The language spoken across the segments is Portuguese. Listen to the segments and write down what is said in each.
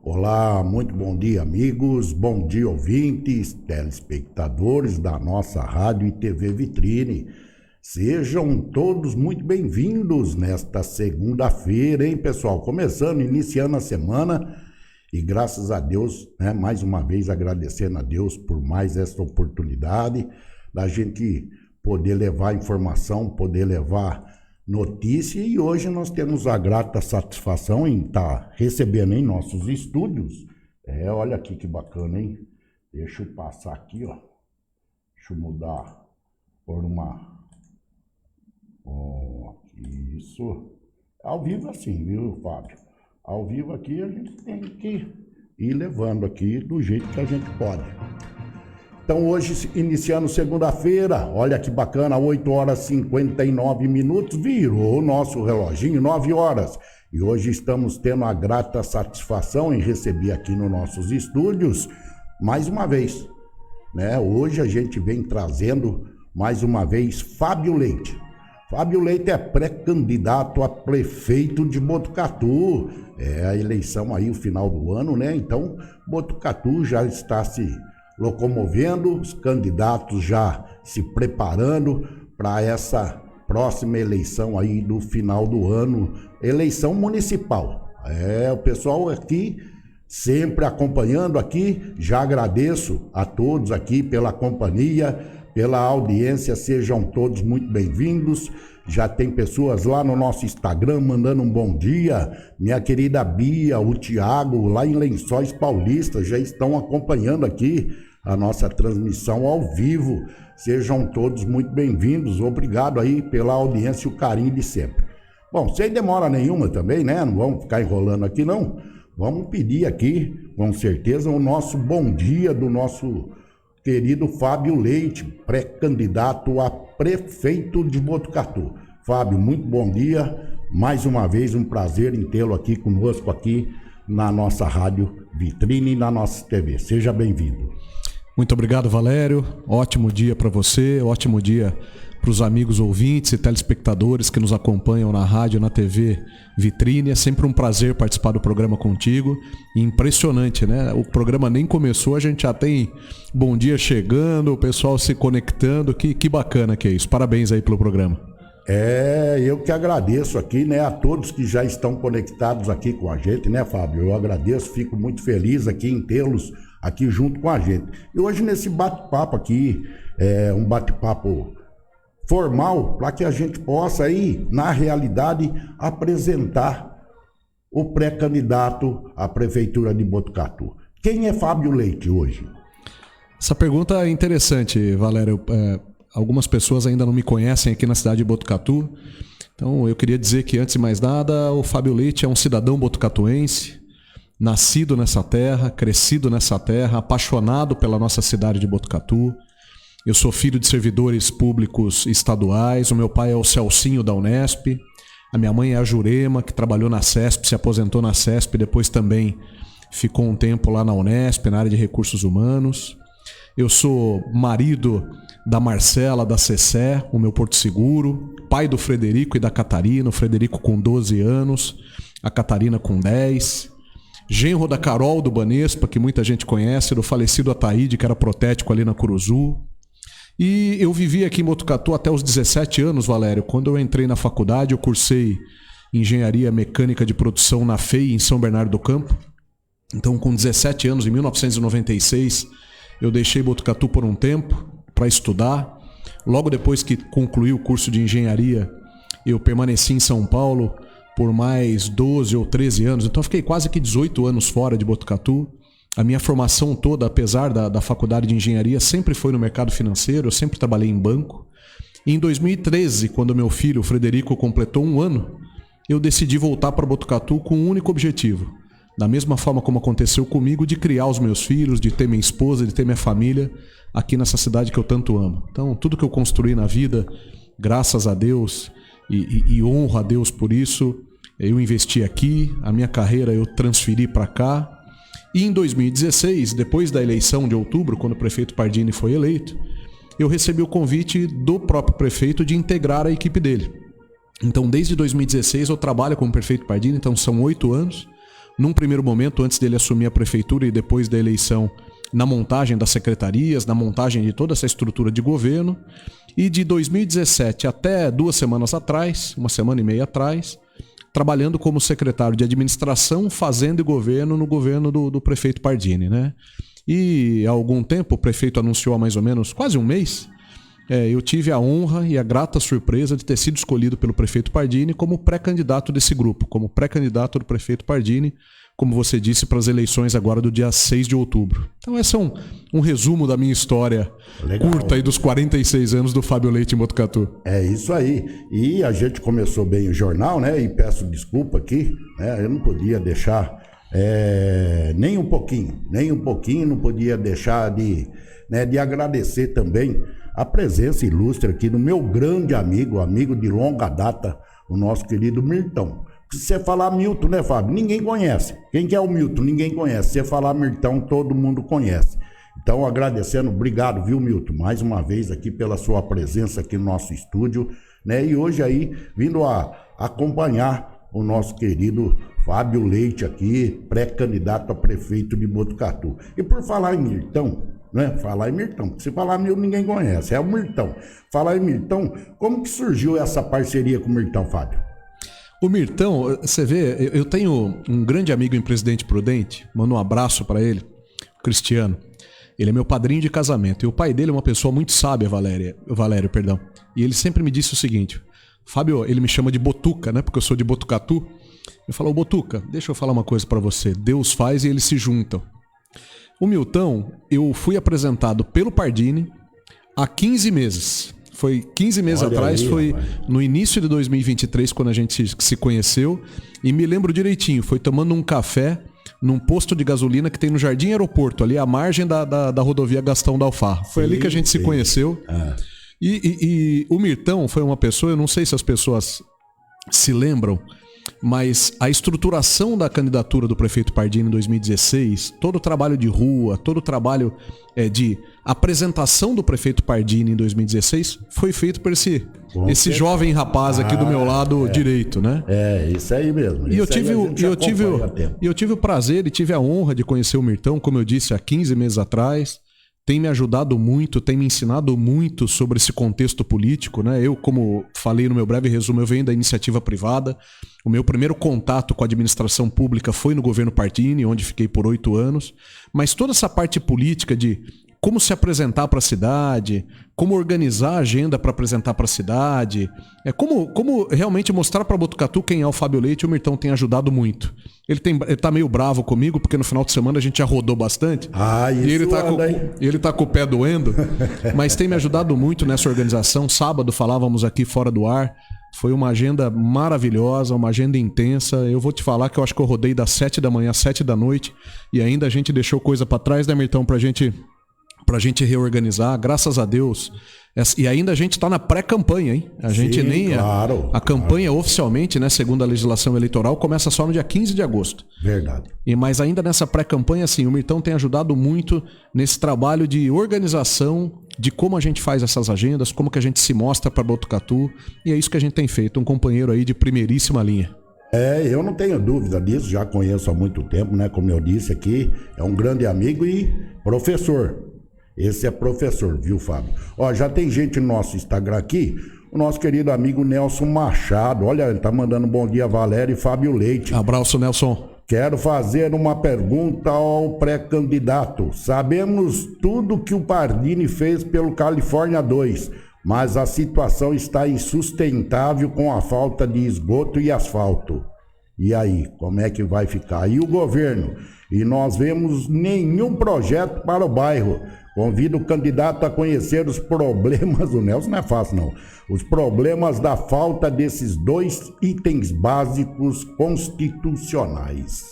Olá, muito bom dia, amigos, bom dia, ouvintes, telespectadores da nossa rádio e TV Vitrine. Sejam todos muito bem-vindos nesta segunda-feira, hein, pessoal? Iniciando a semana e graças a Deus, mais uma vez agradecendo a Deus por mais esta oportunidade da gente poder levar informação, poder levar notícia, e hoje nós temos a grata satisfação em estar recebendo em nossos estúdios. Olha aqui que bacana, hein? Deixa eu passar aqui, ó. Deixa eu mudar por uma... Isso. Ao vivo assim, viu, Fábio? Ao vivo aqui a gente tem que ir levando aqui do jeito que a gente pode. Então hoje, iniciando segunda-feira, olha que bacana, 8 horas e 59 minutos, virou o nosso reloginho, 9 horas. E hoje estamos tendo a grata satisfação em receber aqui nos nossos estúdios, mais uma vez, Hoje a gente vem trazendo, mais uma vez, Fábio Leite. Fábio Leite é pré-candidato a prefeito de Botucatu. É a eleição aí, o final do ano, Então, Botucatu já está se locomovendo, os candidatos já se preparando para essa próxima eleição aí do final do ano, eleição municipal. O pessoal aqui sempre acompanhando aqui, já agradeço a todos aqui pela companhia, pela audiência, sejam todos muito bem-vindos. Já tem pessoas lá no nosso Instagram mandando um bom dia. Minha querida Bia, o Tiago, lá em Lençóis Paulista, já estão acompanhando aqui a nossa transmissão ao vivo. Sejam todos muito bem-vindos. Obrigado aí pela audiência e o carinho de sempre. Bom, sem demora nenhuma também, Não vamos ficar enrolando aqui, não. Vamos pedir aqui, com certeza, o nosso bom dia do nosso querido Fábio Leite, pré-candidato a prefeito de Botucatu. Fábio, muito bom dia. Mais uma vez, um prazer em tê-lo aqui conosco, aqui na nossa rádio Vitrine e na nossa TV. Seja bem-vindo. Muito obrigado, Valério. Ótimo dia para você, ótimo dia para os amigos ouvintes e telespectadores que nos acompanham na rádio e na TV Vitrine. É sempre um prazer participar do programa contigo. E impressionante, O programa nem começou, a gente já tem bom dia chegando, o pessoal se conectando. Que bacana que é isso. Parabéns aí pelo programa. Eu que agradeço aqui, a todos que já estão conectados aqui com a gente, Fábio? Eu agradeço, fico muito feliz aqui em tê-los aqui junto com a gente. E hoje nesse bate-papo aqui, um bate-papo formal, para que a gente possa aí, na realidade, apresentar o pré-candidato à prefeitura de Botucatu. Quem é Fábio Leite hoje? Essa pergunta é interessante, Valério. Algumas pessoas ainda não me conhecem aqui na cidade de Botucatu. Então eu queria dizer que, antes de mais nada, o Fábio Leite é um cidadão botucatuense, nascido nessa terra, crescido nessa terra, apaixonado pela nossa cidade de Botucatu. Eu sou filho de servidores públicos estaduais. O meu pai é o Celcinho da Unesp. A minha mãe é a Jurema, que trabalhou na CESP, se aposentou na CESP, depois também ficou um tempo lá na Unesp, na área de recursos humanos. Eu sou marido da Marcela, da Cessé, o meu Porto Seguro, pai do Frederico e da Catarina, o Frederico com 12 anos, a Catarina com 10. Genro da Carol, do Banespa, que muita gente conhece, do falecido Ataíde, que era protético ali na Curuzu. E eu vivi aqui em Botucatu até os 17 anos, Valério. Quando eu entrei na faculdade, eu cursei Engenharia Mecânica de Produção na FEI, em São Bernardo do Campo. Então, com 17 anos, em 1996, eu deixei Botucatu por um tempo para estudar. Logo depois que concluí o curso de Engenharia, eu permaneci em São Paulo por mais 12 ou 13 anos. Então, eu fiquei quase que 18 anos fora de Botucatu. A minha formação toda, apesar da faculdade de engenharia, sempre foi no mercado financeiro, eu sempre trabalhei em banco. E em 2013, quando meu filho, o Frederico, completou 1 ano, eu decidi voltar para Botucatu com um único objetivo. Da mesma forma como aconteceu comigo, de criar os meus filhos, de ter minha esposa, de ter minha família aqui nessa cidade que eu tanto amo. Então, tudo que eu construí na vida, graças a Deus, e honro a Deus por isso, eu investi aqui, a minha carreira eu transferi para cá. E em 2016, depois da eleição de outubro, quando o prefeito Pardini foi eleito, eu recebi o convite do próprio prefeito de integrar a equipe dele. Então, desde 2016, eu trabalho com o prefeito Pardini, então são 8 anos. num primeiro momento, antes dele assumir a prefeitura e depois da eleição, na montagem das secretarias, na montagem de toda essa estrutura de governo. E de 2017 até 2 semanas atrás, 1 semana e meia atrás, trabalhando como secretário de administração, fazenda e governo no governo do prefeito Pardini, né? E há algum tempo, o prefeito anunciou há mais ou menos quase um mês, eu tive a honra e a grata surpresa de ter sido escolhido pelo prefeito Pardini como pré-candidato desse grupo, como pré-candidato do prefeito Pardini, como você disse, para as eleições agora do dia 6 de outubro. Então esse é um resumo da minha história curta aí dos 46 anos do Fábio Leite em Botucatu. É isso aí. E a gente começou bem o jornal, né? E peço desculpa aqui, né? Eu não podia deixar nem um pouquinho, não podia deixar de agradecer também a presença ilustre aqui do meu grande amigo de longa data, o nosso querido Mirtão. Se você falar Milton, né, Fábio? Ninguém conhece. Quem que é o Milton? Ninguém conhece. Se você falar Mirtão, todo mundo conhece. Então, agradecendo, obrigado, viu, Milton? Mais uma vez aqui pela sua presença aqui no nosso estúdio, né? E hoje aí, vindo a acompanhar o nosso querido Fábio Leite aqui, pré-candidato a prefeito de Botucatu. E por falar em Mirtão, né? Falar em Mirtão, porque se falar Milton, ninguém conhece, é o Mirtão. Falar em Mirtão, como que surgiu essa parceria com o Mirtão, Fábio? O Mirtão, você vê, eu tenho um grande amigo em Presidente Prudente, mando um abraço para ele, o Cristiano. Ele é meu padrinho de casamento e o pai dele é uma pessoa muito sábia, Valério, perdão. E ele sempre me disse o seguinte: Fábio, ele me chama de Botuca, né? Porque eu sou de Botucatu. Eu falo, Botuca, deixa eu falar uma coisa para você. Deus faz e eles se juntam. O Miltão, eu fui apresentado pelo Pardini há 15 meses. Foi 15 meses atrás, foi no início de 2023, quando a gente se conheceu. E me lembro direitinho, foi tomando um café num posto de gasolina que tem no Jardim Aeroporto, ali à margem da rodovia Gastão da Alfarra. Foi ali que a gente se conheceu. E o Mirtão foi uma pessoa, eu não sei se as pessoas se lembram, mas a estruturação da candidatura do prefeito Pardini em 2016, todo o trabalho de rua, todo o trabalho de apresentação do prefeito Pardini em 2016 foi feito por esse jovem rapaz aqui do meu lado direito, né? É, isso aí mesmo. E eu tive o prazer e tive a honra de conhecer o Mirtão, como eu disse, há 15 meses atrás. Tem me ajudado muito, tem me ensinado muito sobre esse contexto político, né? Eu, como falei no meu breve resumo, eu venho da iniciativa privada. O meu primeiro contato com a administração pública foi no governo Pardini, onde fiquei por 8 anos. Mas toda essa parte política de como se apresentar para a cidade, como organizar a agenda para apresentar para a cidade, como realmente mostrar para Botucatu quem é o Fábio Leite, o Mirtão tem ajudado muito. Ele tá meio bravo comigo, porque no final de semana a gente já rodou bastante. Isso e ele tá com o pé doendo, mas tem me ajudado muito nessa organização. Sábado falávamos aqui fora do ar, foi uma agenda maravilhosa, uma agenda intensa. Eu vou te falar que eu acho que eu rodei das 7 da manhã às 7 da noite e ainda a gente deixou coisa para trás, né, Mirtão, pra gente reorganizar, graças a Deus. E ainda a gente está na pré-campanha, hein? A gente a campanha oficialmente, né, segundo a legislação eleitoral, começa só no dia 15 de agosto. Verdade. Mas ainda nessa pré-campanha, assim, o Mirtão tem ajudado muito nesse trabalho de organização, de como a gente faz essas agendas, como que a gente se mostra para Botucatu, e é isso que a gente tem feito, um companheiro aí de primeiríssima linha. Eu não tenho dúvida disso, já conheço há muito tempo, né? Como eu disse aqui, é um grande amigo e professor. Esse é professor, viu, Fábio? Ó, já tem gente no nosso Instagram aqui, o nosso querido amigo Nelson Machado. Olha, ele tá mandando bom dia, Valério e Fábio Leite. Abraço, Nelson. Quero fazer uma pergunta ao pré-candidato. Sabemos tudo que o Pardini fez pelo Califórnia 2, mas a situação está insustentável com a falta de esgoto e asfalto. E aí, como é que vai ficar? E o governo? E nós vemos nenhum projeto para o bairro. Convido o candidato a conhecer os problemas, o Nelson não é fácil não, os problemas da falta desses 2 itens básicos constitucionais.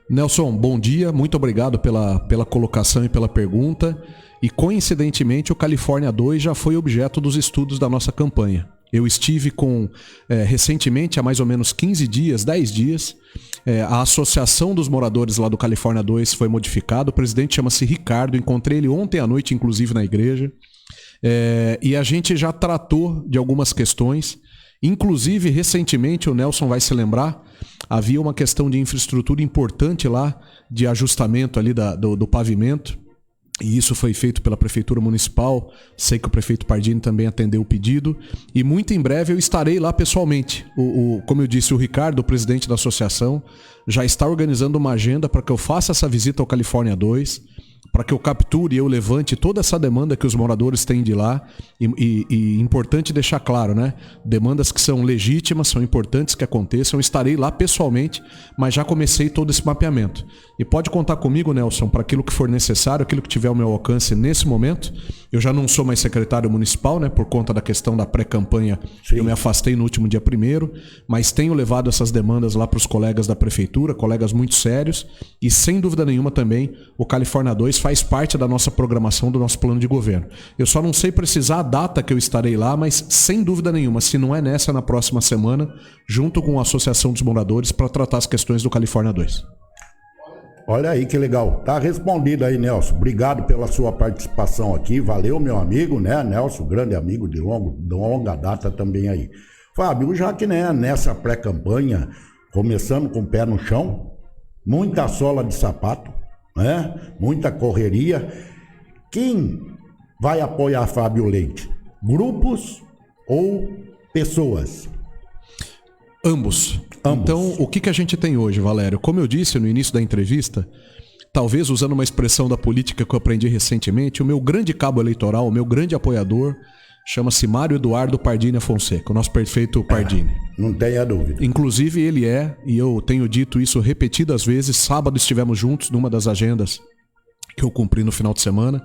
Nelson, bom dia, muito obrigado pela colocação e pela pergunta. E coincidentemente o Califórnia 2 já foi objeto dos estudos da nossa campanha. Eu estive recentemente, há mais ou menos 15 dias, 10 dias, a associação dos moradores lá do Califórnia 2 foi modificada, o presidente chama-se Ricardo, encontrei ele ontem à noite, inclusive na igreja, e a gente já tratou de algumas questões, inclusive recentemente, o Nelson vai se lembrar, havia uma questão de infraestrutura importante lá, de ajustamento ali do pavimento. E isso foi feito pela Prefeitura Municipal. Sei que o prefeito Pardini também atendeu o pedido. E muito em breve eu estarei lá pessoalmente. Como eu disse, o Ricardo, o presidente da associação, já está organizando uma agenda para que eu faça essa visita ao Califórnia 2, para que eu capture e eu levante toda essa demanda que os moradores têm de lá. E importante deixar claro, né? Demandas que são legítimas, são importantes que aconteçam. Eu estarei lá pessoalmente, mas já comecei todo esse mapeamento. E pode contar comigo, Nelson, para aquilo que for necessário, aquilo que tiver ao meu alcance nesse momento. Eu já não sou mais secretário municipal, né? Por conta da questão da pré-campanha, eu me afastei no último dia 1º, mas tenho levado essas demandas lá para os colegas da prefeitura, colegas muito sérios, e sem dúvida nenhuma também o Califórnia 2 faz parte da nossa programação, do nosso plano de governo. Eu só não sei precisar a data que eu estarei lá, mas sem dúvida nenhuma, se não é nessa, na próxima semana, junto com a Associação dos Moradores, para tratar as questões do Califórnia 2. Olha aí que legal. Tá respondido aí, Nelson. Obrigado pela sua participação aqui. Valeu, meu amigo, né, Nelson? Grande amigo de longa data também aí. Fábio, já que, né, nessa pré-campanha, começando com o pé no chão, muita sola de sapato, né? Muita correria. Quem vai apoiar Fábio Leite? Grupos ou pessoas? Ambos. Então, o que a gente tem hoje, Valério? Como eu disse no início da entrevista, talvez usando uma expressão da política que eu aprendi recentemente, o meu grande cabo eleitoral, o meu grande apoiador, chama-se Mário Eduardo Pardini Fonseca, o nosso prefeito Pardini. Não tenha dúvida. Inclusive ele e eu tenho dito isso repetidas vezes, sábado estivemos juntos numa das agendas que eu cumpri no final de semana,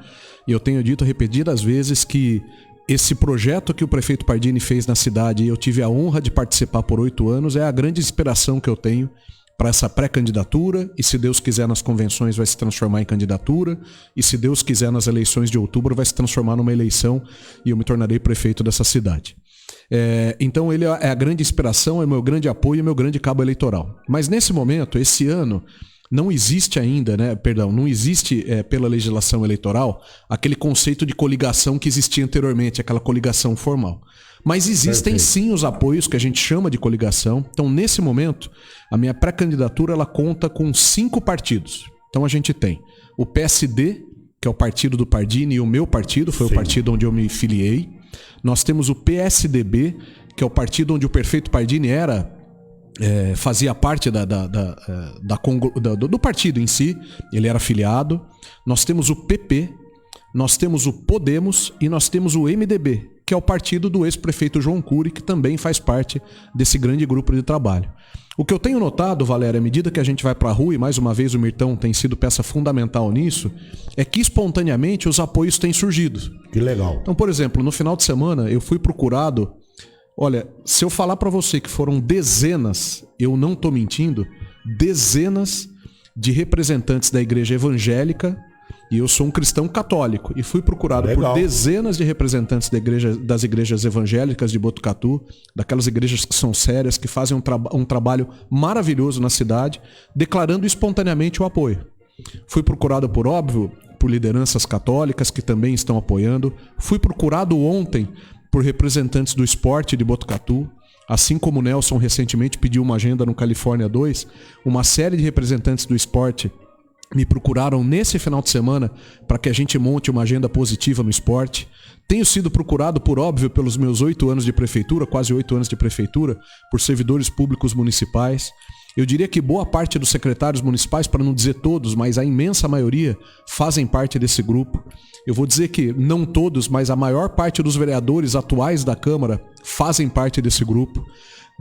e eu tenho dito repetidas vezes que esse projeto que o prefeito Pardini fez na cidade, e eu tive a honra de participar por 8 anos, é a grande inspiração que eu tenho para essa pré-candidatura, e se Deus quiser nas convenções vai se transformar em candidatura, e se Deus quiser nas eleições de outubro vai se transformar numa eleição e eu me tornarei prefeito dessa cidade. Então ele é a grande inspiração, é o meu grande apoio e meu grande cabo eleitoral. Mas nesse momento, esse ano, não existe ainda, não existe pela legislação eleitoral aquele conceito de coligação que existia anteriormente, aquela coligação formal. Mas existem sim os apoios que a gente chama de coligação. Então, nesse momento, a minha pré-candidatura ela conta com 5 partidos. Então a gente tem o PSD, que é o partido do Pardini, e o meu partido, foi o partido onde eu me filiei. Nós temos o PSDB, que é o partido onde o prefeito Pardini fazia parte do partido em si, ele era filiado. Nós temos o PP, nós temos o Podemos e nós temos o MDB, que é o partido do ex-prefeito João Cury, que também faz parte desse grande grupo de trabalho. O que eu tenho notado, Valéria, à medida que a gente vai para a rua, e mais uma vez o Mirtão tem sido peça fundamental nisso, é que espontaneamente os apoios têm surgido. Que legal. Então, por exemplo, no final de semana eu fui procurado. Olha, se eu falar para você que foram dezenas, eu não estou mentindo, dezenas de representantes da igreja evangélica, e eu sou um cristão católico, e fui procurado por dezenas de representantes das igrejas evangélicas de Botucatu, daquelas igrejas que são sérias, que fazem um trabalho maravilhoso na cidade, declarando espontaneamente o apoio. Fui procurado por lideranças católicas que também estão apoiando. Fui procurado ontem por representantes do esporte de Botucatu, assim como o Nelson recentemente pediu uma agenda no Califórnia 2, uma série de representantes do esporte me procuraram nesse final de semana para que a gente monte uma agenda positiva no esporte. Tenho sido procurado, pelos meus 8 anos de prefeitura, quase 8 anos de prefeitura, por servidores públicos municipais. Eu diria que boa parte dos secretários municipais, para não dizer todos, mas a imensa maioria, fazem parte desse grupo. Eu vou dizer que não todos, mas a maior parte dos vereadores atuais da Câmara fazem parte desse grupo.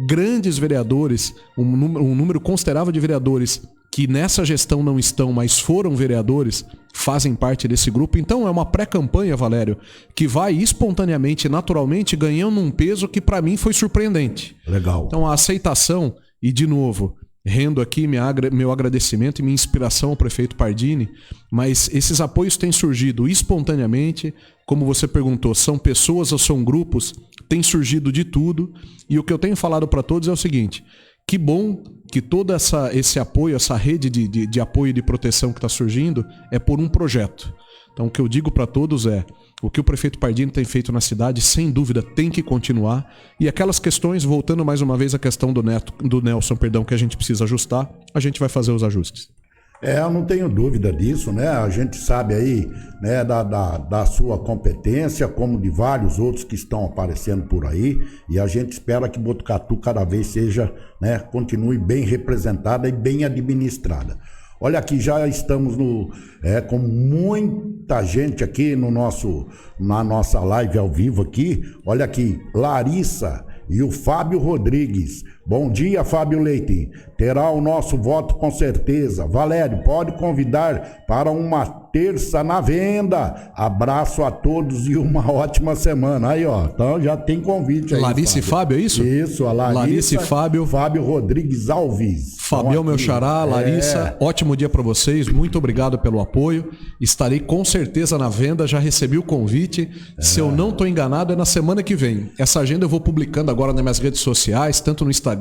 Grandes vereadores, um número considerável de vereadores que nessa gestão não estão, mas foram vereadores, fazem parte desse grupo. Então é uma pré-campanha, Valério, que vai espontaneamente, naturalmente, ganhando um peso que para mim foi surpreendente. Legal. Então a aceitação, e de novo, rendo aqui meu agradecimento e minha inspiração ao prefeito Pardini, mas esses apoios têm surgido espontaneamente, como você perguntou, são pessoas ou são grupos? Tem surgido de tudo, e o que eu tenho falado para todos é o seguinte: que bom que todo esse apoio, essa rede de apoio e de proteção que está surgindo é por um projeto. Então o que eu digo para todos é: O que o prefeito Pardini tem feito na cidade, sem dúvida, tem que continuar. E aquelas questões, voltando mais uma vez à questão do Nelson, que a gente precisa ajustar, a gente vai fazer os ajustes. Eu não tenho dúvida disso, né? A gente sabe aí, né, da sua competência, como de vários outros que estão aparecendo por aí, e a gente espera que Botucatu cada vez seja, né, continue bem representada e bem administrada. Olha aqui, já estamos com muita gente aqui na nossa live ao vivo aqui. Olha aqui, Larissa e o Fábio Rodrigues. Bom dia, Fábio Leite. Terá o nosso voto com certeza. Valério, pode convidar para uma terça na venda. Abraço a todos e uma ótima semana. Aí, ó, então já tem convite aí. Larissa e Fábio, é isso? Isso, a Larissa e Fábio. Fábio Rodrigues Alves. Fabião, meu xará, Larissa, ótimo dia para vocês. Muito obrigado pelo apoio. Estarei com certeza na venda, já recebi o convite. Se eu não estou enganado, é na semana que vem. Essa agenda eu vou publicando agora nas minhas redes sociais, tanto no Instagram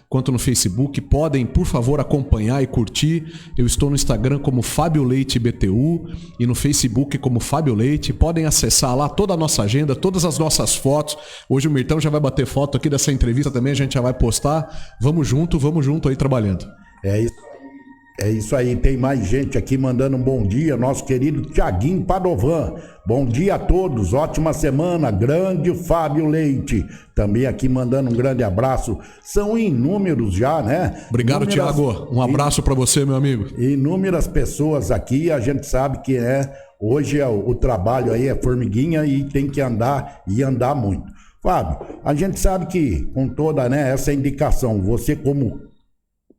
quanto no Facebook. Podem, por favor, acompanhar e curtir. Eu estou no Instagram como Fábio Leite BTU e no Facebook como Fábio Leite. Podem acessar lá toda a nossa agenda, todas as nossas fotos. Hoje o Mirtão já vai bater foto aqui dessa entrevista também, a gente já vai postar. Vamos junto aí trabalhando. É isso aí, tem mais gente aqui mandando um bom dia, nosso querido Tiaguinho Padovan. Bom dia a todos, ótima semana, grande Fábio Leite. Também aqui mandando um grande abraço. São inúmeros já, né? Obrigado, Tiago. Um abraço para você, meu amigo. Inúmeras pessoas aqui, a gente sabe que hoje o trabalho aí é formiguinha e tem que andar e andar muito. Fábio, a gente sabe que com toda essa indicação, você como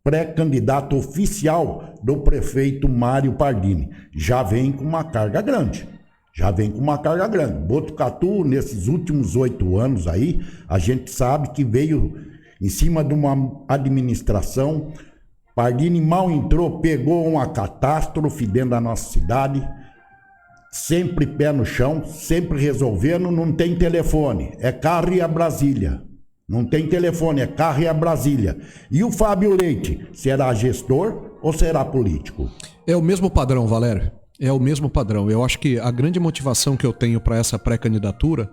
pré-candidato oficial do prefeito Mário Pardini, já vem com uma carga grande. Botucatu, nesses últimos 8 anos aí, a gente sabe que veio em cima de uma administração. Pardini mal entrou, pegou uma catástrofe dentro da nossa cidade, sempre pé no chão, sempre resolvendo, não tem telefone, é carro e a Brasília. Não tem telefone, é carro e a Brasília. E o Fábio Leite, será gestor ou será político? É o mesmo padrão, Valério. É o mesmo padrão. Eu acho que a grande motivação que eu tenho para essa pré-candidatura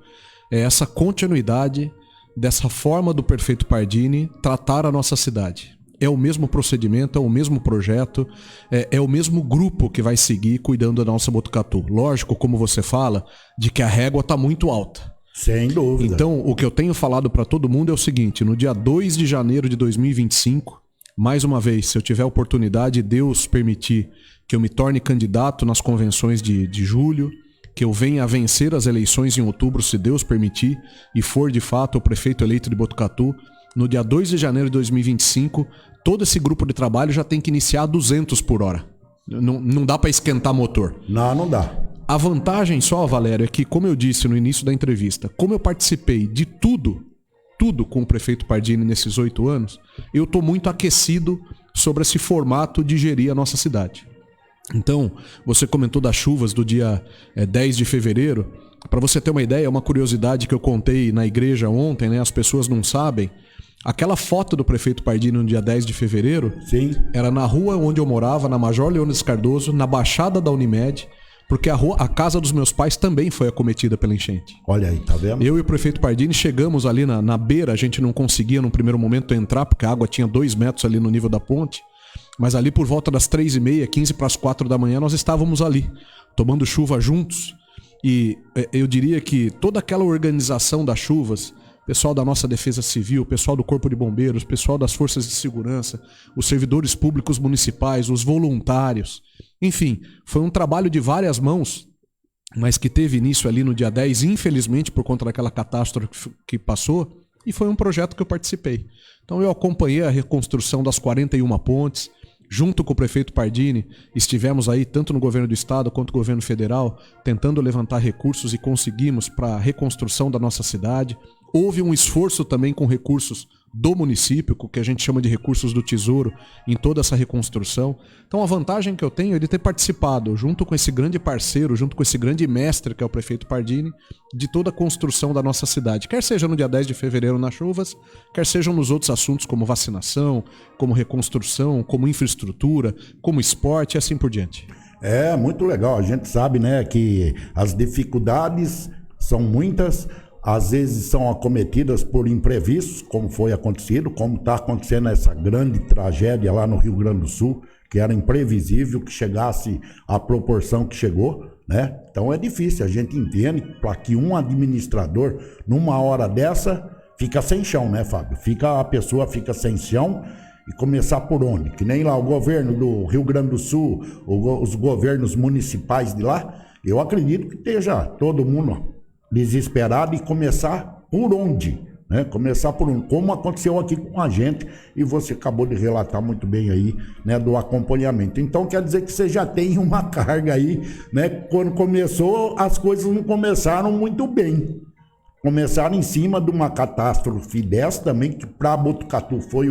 é essa continuidade dessa forma do prefeito Pardini tratar a nossa cidade. É o mesmo procedimento, é o mesmo projeto, é o mesmo grupo que vai seguir cuidando da nossa Botucatu. Lógico, como você fala, de que a régua está muito alta. Sem dúvida. Então, o que eu tenho falado para todo mundo é o seguinte: no dia 2 de janeiro de 2025, mais uma vez, se eu tiver oportunidade, Deus permitir que eu me torne candidato nas convenções de julho, que eu venha a vencer as eleições em outubro, se Deus permitir, e for de fato o prefeito eleito de Botucatu, no dia 2 de janeiro de 2025, todo esse grupo de trabalho já tem que iniciar a 200 por hora. Não dá para esquentar motor. Não dá. A vantagem só, Valério, é que, como eu disse no início da entrevista, como eu participei de tudo com o prefeito Pardini nesses 8 anos, eu estou muito aquecido sobre esse formato de gerir a nossa cidade. Então, você comentou das chuvas do dia 10 de fevereiro. Para você ter uma ideia, uma curiosidade que eu contei na igreja ontem, né? As pessoas não sabem. Aquela foto do prefeito Pardini no dia 10 de fevereiro, sim, era na rua onde eu morava, na Major Leônidas Cardoso, na Baixada da Unimed, porque a casa dos meus pais também foi acometida pela enchente. Olha aí, tá vendo? Eu e o prefeito Pardini chegamos ali na beira, a gente não conseguia no primeiro momento entrar, porque a água tinha 2 metros ali no nível da ponte, mas ali por volta das 3h30, 15 para as 4 da manhã, nós estávamos ali, tomando chuva juntos, e eu diria que toda aquela organização das chuvas, pessoal da nossa Defesa Civil, pessoal do Corpo de Bombeiros, pessoal das Forças de Segurança, os servidores públicos municipais, os voluntários, enfim, foi um trabalho de várias mãos, mas que teve início ali no dia 10, infelizmente, por conta daquela catástrofe que passou, e foi um projeto que eu participei. Então eu acompanhei a reconstrução das 41 pontes, junto com o prefeito Pardini, estivemos aí tanto no governo do estado quanto no governo federal, tentando levantar recursos e conseguimos para a reconstrução da nossa cidade. Houve um esforço também com recursos do município, o que a gente chama de recursos do Tesouro, em toda essa reconstrução. Então a vantagem que eu tenho é de ter participado, junto com esse grande parceiro, junto com esse grande mestre que é o prefeito Pardini, de toda a construção da nossa cidade. Quer seja no dia 10 de fevereiro nas chuvas, quer sejam nos outros assuntos como vacinação, como reconstrução, como infraestrutura, como esporte e assim por diante. É muito legal. A gente sabe, né, que as dificuldades são muitas, às vezes são acometidas por imprevistos, como foi acontecido, como está acontecendo essa grande tragédia lá no Rio Grande do Sul, que era imprevisível que chegasse à proporção que chegou, né? Então é difícil, a gente entende para que um administrador, numa hora dessa, fica sem chão, né, Fábio? A pessoa fica sem chão. E começar por onde? Que nem lá o governo do Rio Grande do Sul, os governos municipais de lá, eu acredito que esteja todo mundo desesperado e começar por onde? Né? Começar por onde? Como aconteceu aqui com a gente e você acabou de relatar muito bem aí, né, do acompanhamento. Então quer dizer que você já tem uma carga aí, né? Quando começou, as coisas não começaram muito bem. Começaram em cima de uma catástrofe dessa também, que para Botucatu foi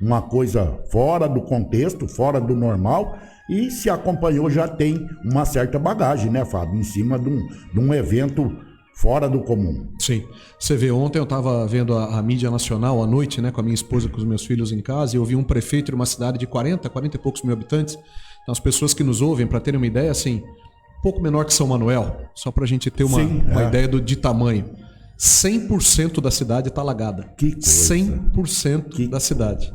uma coisa fora do contexto, fora do normal, e se acompanhou já tem uma certa bagagem, né, Fábio? Em cima de um evento fora do comum. Sim. Você vê, ontem eu estava vendo a mídia nacional à noite, né, com a minha esposa, com os meus filhos em casa, e eu vi um prefeito de uma cidade de 40 e poucos mil habitantes. Então, as pessoas que nos ouvem, para terem uma ideia, assim, um pouco menor que São Manuel, só para a gente ter uma ideia de tamanho. 100% da cidade está alagada. Que coisa. 100% da cidade.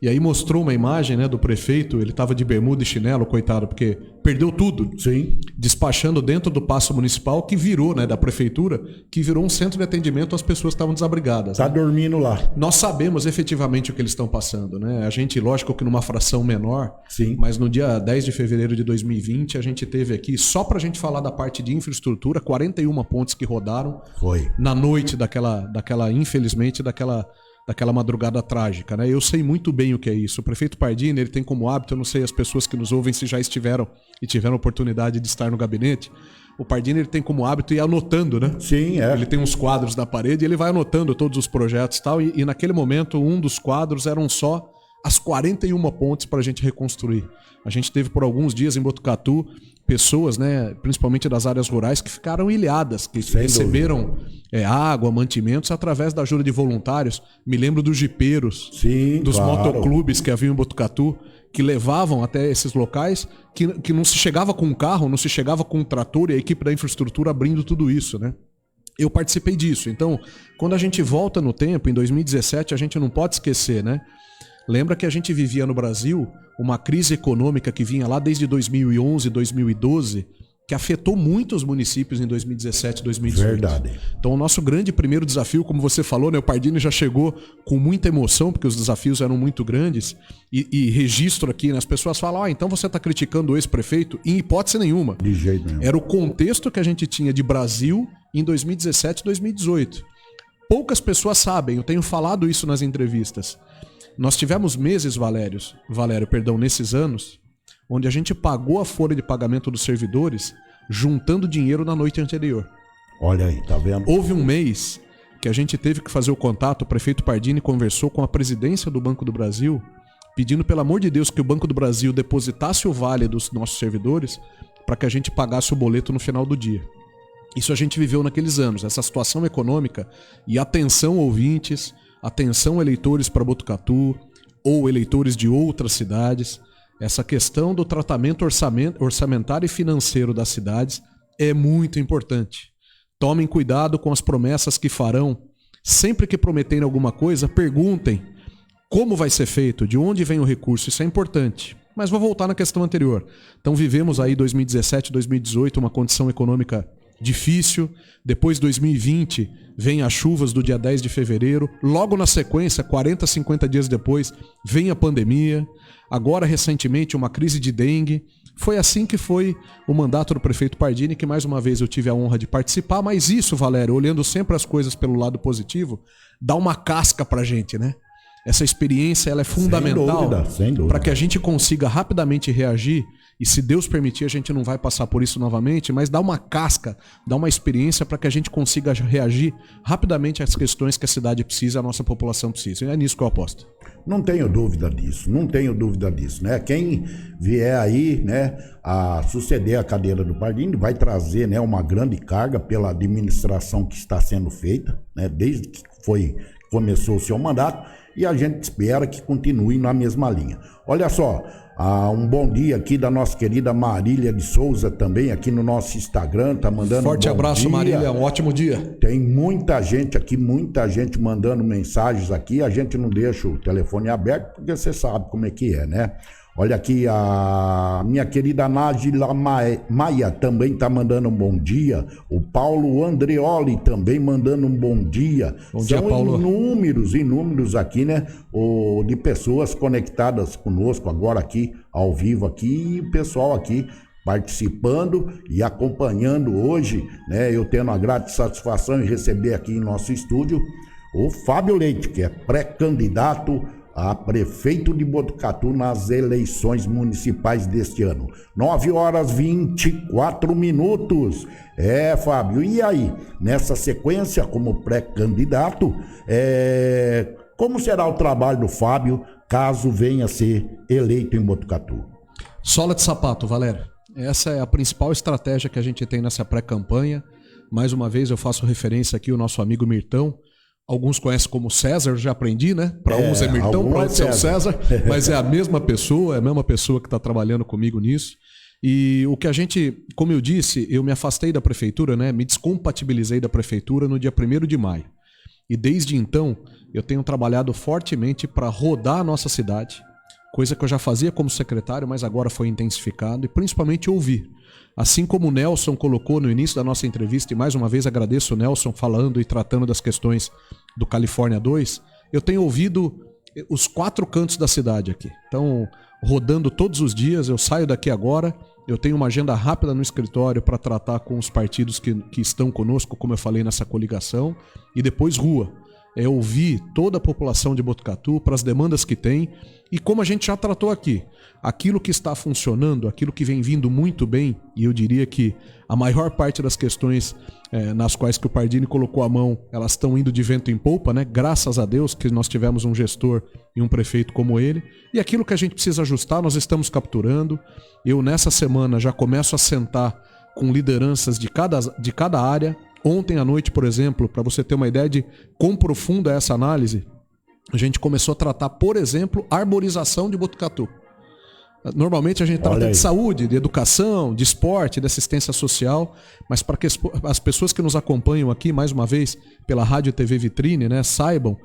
E aí mostrou uma imagem, né, do prefeito, ele estava de bermuda e chinelo, coitado, porque perdeu tudo. Sim. Despachando dentro do Paço Municipal, que virou, né, da prefeitura, que virou um centro de atendimento às pessoas que estavam desabrigadas. Está dormindo lá. Nós sabemos efetivamente o que eles estão passando, né? A gente, lógico que numa fração menor, sim, mas no dia 10 de fevereiro de 2020, a gente teve aqui, só para a gente falar da parte de infraestrutura, 41 pontes que rodaram. Foi. Na noite infelizmente, daquela madrugada trágica, né? Eu sei muito bem o que é isso. O prefeito Pardini, ele tem como hábito, eu não sei as pessoas que nos ouvem se já estiveram e tiveram oportunidade de estar no gabinete, o Pardini, ele tem como hábito ir anotando, né? Sim, é. Ele tem uns quadros na parede e ele vai anotando todos os projetos e tal, e naquele momento um dos quadros eram só as 41 pontes para a gente reconstruir. A gente teve por alguns dias em Botucatu pessoas, né, principalmente das áreas rurais, que ficaram ilhadas, que receberam água, mantimentos através da ajuda de voluntários. Me lembro dos jipeiros, sim, dos claro, motoclubes que haviam em Botucatu, que levavam até esses locais, que não se chegava com um carro, não se chegava com um trator e a equipe da infraestrutura abrindo tudo isso, né? Eu participei disso. Então, quando a gente volta no tempo, em 2017, a gente não pode esquecer, né? Lembra que a gente vivia no Brasil uma crise econômica que vinha lá desde 2011, 2012, que afetou muito os municípios em 2017, 2018. Verdade. Então o nosso grande primeiro desafio, como você falou, né, o Pardini já chegou com muita emoção, porque os desafios eram muito grandes, e registro aqui, né, as pessoas falam, então você está criticando o ex-prefeito? Em hipótese nenhuma. De jeito nenhum. Era o contexto que a gente tinha de Brasil em 2017, 2018. Poucas pessoas sabem, eu tenho falado isso nas entrevistas. Nós tivemos meses, Valério, nesses anos, onde a gente pagou a folha de pagamento dos servidores juntando dinheiro na noite anterior. Olha aí, tá vendo? Houve um mês que a gente teve que fazer o contato, o prefeito Pardini conversou com a presidência do Banco do Brasil, pedindo, pelo amor de Deus, que o Banco do Brasil depositasse o vale dos nossos servidores para que a gente pagasse o boleto no final do dia. Isso a gente viveu naqueles anos, essa situação econômica. E atenção, ouvintes, atenção, eleitores para Botucatu ou eleitores de outras cidades, essa questão do tratamento orçamentário e financeiro das cidades é muito importante. Tomem cuidado com as promessas que farão. Sempre que prometerem alguma coisa, perguntem como vai ser feito, de onde vem o recurso, isso é importante. Mas vou voltar na questão anterior. Então vivemos aí 2017, 2018, uma condição econômica difícil. Depois, 2020, vem as chuvas do dia 10 de fevereiro. Logo na sequência, 40, 50 dias depois, vem a pandemia. Agora, recentemente, uma crise de dengue. Foi assim que foi o mandato do prefeito Pardini, que mais uma vez eu tive a honra de participar. Mas isso, Valério, olhando sempre as coisas pelo lado positivo, dá uma casca pra gente, né? Essa experiência, ela é fundamental para que a gente consiga rapidamente reagir. E se Deus permitir, a gente não vai passar por isso novamente, mas dá uma casca, dá uma experiência para que a gente consiga reagir rapidamente às questões que a cidade precisa, a nossa população precisa. E é nisso que eu aposto. Não tenho dúvida disso, né? Quem vier aí, né, a suceder a cadeira do Pardini vai trazer, né, uma grande carga pela administração que está sendo feita, né, desde que começou o seu mandato, e a gente espera que continue na mesma linha. Olha só, Um bom dia aqui da nossa querida Marília de Souza também, aqui no nosso Instagram, tá mandando Forte um bom abraço, dia. Marília, um ótimo dia. Tem muita gente aqui, muita gente mandando mensagens aqui, a gente não deixa o telefone aberto, porque você sabe como é que é, né? Olha aqui, a minha querida Nájila Maia também tá mandando um bom dia. O Paulo Andreoli também mandando um bom dia. Bom dia, Paulo. São inúmeros aqui, né? De pessoas conectadas conosco agora aqui, ao vivo aqui, e o pessoal aqui participando e acompanhando hoje, né? Eu tenho a grata satisfação em receber aqui em nosso estúdio o Fábio Leite, que é pré-candidato a prefeito de Botucatu nas eleições municipais deste ano. 9h24. Fábio, e aí? Nessa sequência, como pré-candidato, como será o trabalho do Fábio caso venha a ser eleito em Botucatu? Sola de sapato, Valério. Essa é a principal estratégia que a gente tem nessa pré-campanha. Mais uma vez eu faço referência aqui ao nosso amigo Mirtão. Alguns conhecem como César, já aprendi, né? Para uns é Mirtão, para outros é o César, mas é a mesma pessoa, que está trabalhando comigo nisso. E o que a gente, como eu disse, eu me afastei da prefeitura, né? Me descompatibilizei da prefeitura no dia 1º de maio. E desde então, eu tenho trabalhado fortemente para rodar a nossa cidade, coisa que eu já fazia como secretário, mas agora foi intensificado, e principalmente ouvir. Assim como o Nelson colocou no início da nossa entrevista, e mais uma vez agradeço o Nelson falando e tratando das questões do Califórnia 2, eu tenho ouvido os 4 cantos da cidade aqui. Então, rodando todos os dias, eu saio daqui agora, eu tenho uma agenda rápida no escritório para tratar com os partidos que estão conosco, como eu falei nessa coligação, e depois rua. É ouvir toda a população de Botucatu para as demandas que tem e como a gente já tratou aqui, aquilo que está funcionando, aquilo que vem vindo muito bem, e eu diria que a maior parte das questões nas quais que o Pardini colocou a mão, elas estão indo de vento em polpa, né? Graças a Deus que nós tivemos um gestor e um prefeito como ele, e aquilo que a gente precisa ajustar, nós estamos capturando. Eu nessa semana já começo a sentar com lideranças de cada área. Ontem à noite, por exemplo, para você ter uma ideia de quão profunda é essa análise, a gente começou a tratar, por exemplo, arborização de Botucatu. Normalmente a gente trata de saúde, de educação, de esporte, de assistência social, mas para que as pessoas que nos acompanham aqui, mais uma vez, pela Rádio e TV Vitrine, né, saibam,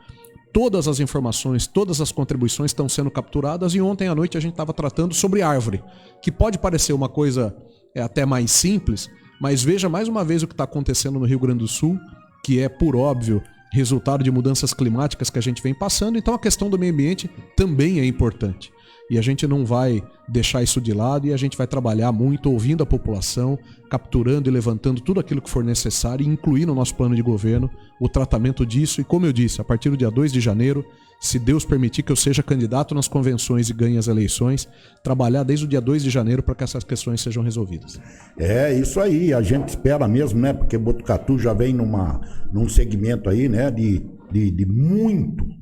todas as informações, todas as contribuições estão sendo capturadas, e ontem à noite a gente estava tratando sobre árvore, que pode parecer uma coisa até mais simples, mas veja mais uma vez o que está acontecendo no Rio Grande do Sul, que é, por óbvio, resultado de mudanças climáticas que a gente vem passando. Então a questão do meio ambiente também é importante. E a gente não vai deixar isso de lado, e a gente vai trabalhar muito ouvindo a população, capturando e levantando tudo aquilo que for necessário e incluir no nosso plano de governo o tratamento disso. E como eu disse, a partir do dia 2 de janeiro, se Deus permitir que eu seja candidato nas convenções e ganhe as eleições, trabalhar desde o dia 2 de janeiro para que essas questões sejam resolvidas. É isso aí, a gente espera mesmo, né? Porque Botucatu já vem num segmento aí, né? De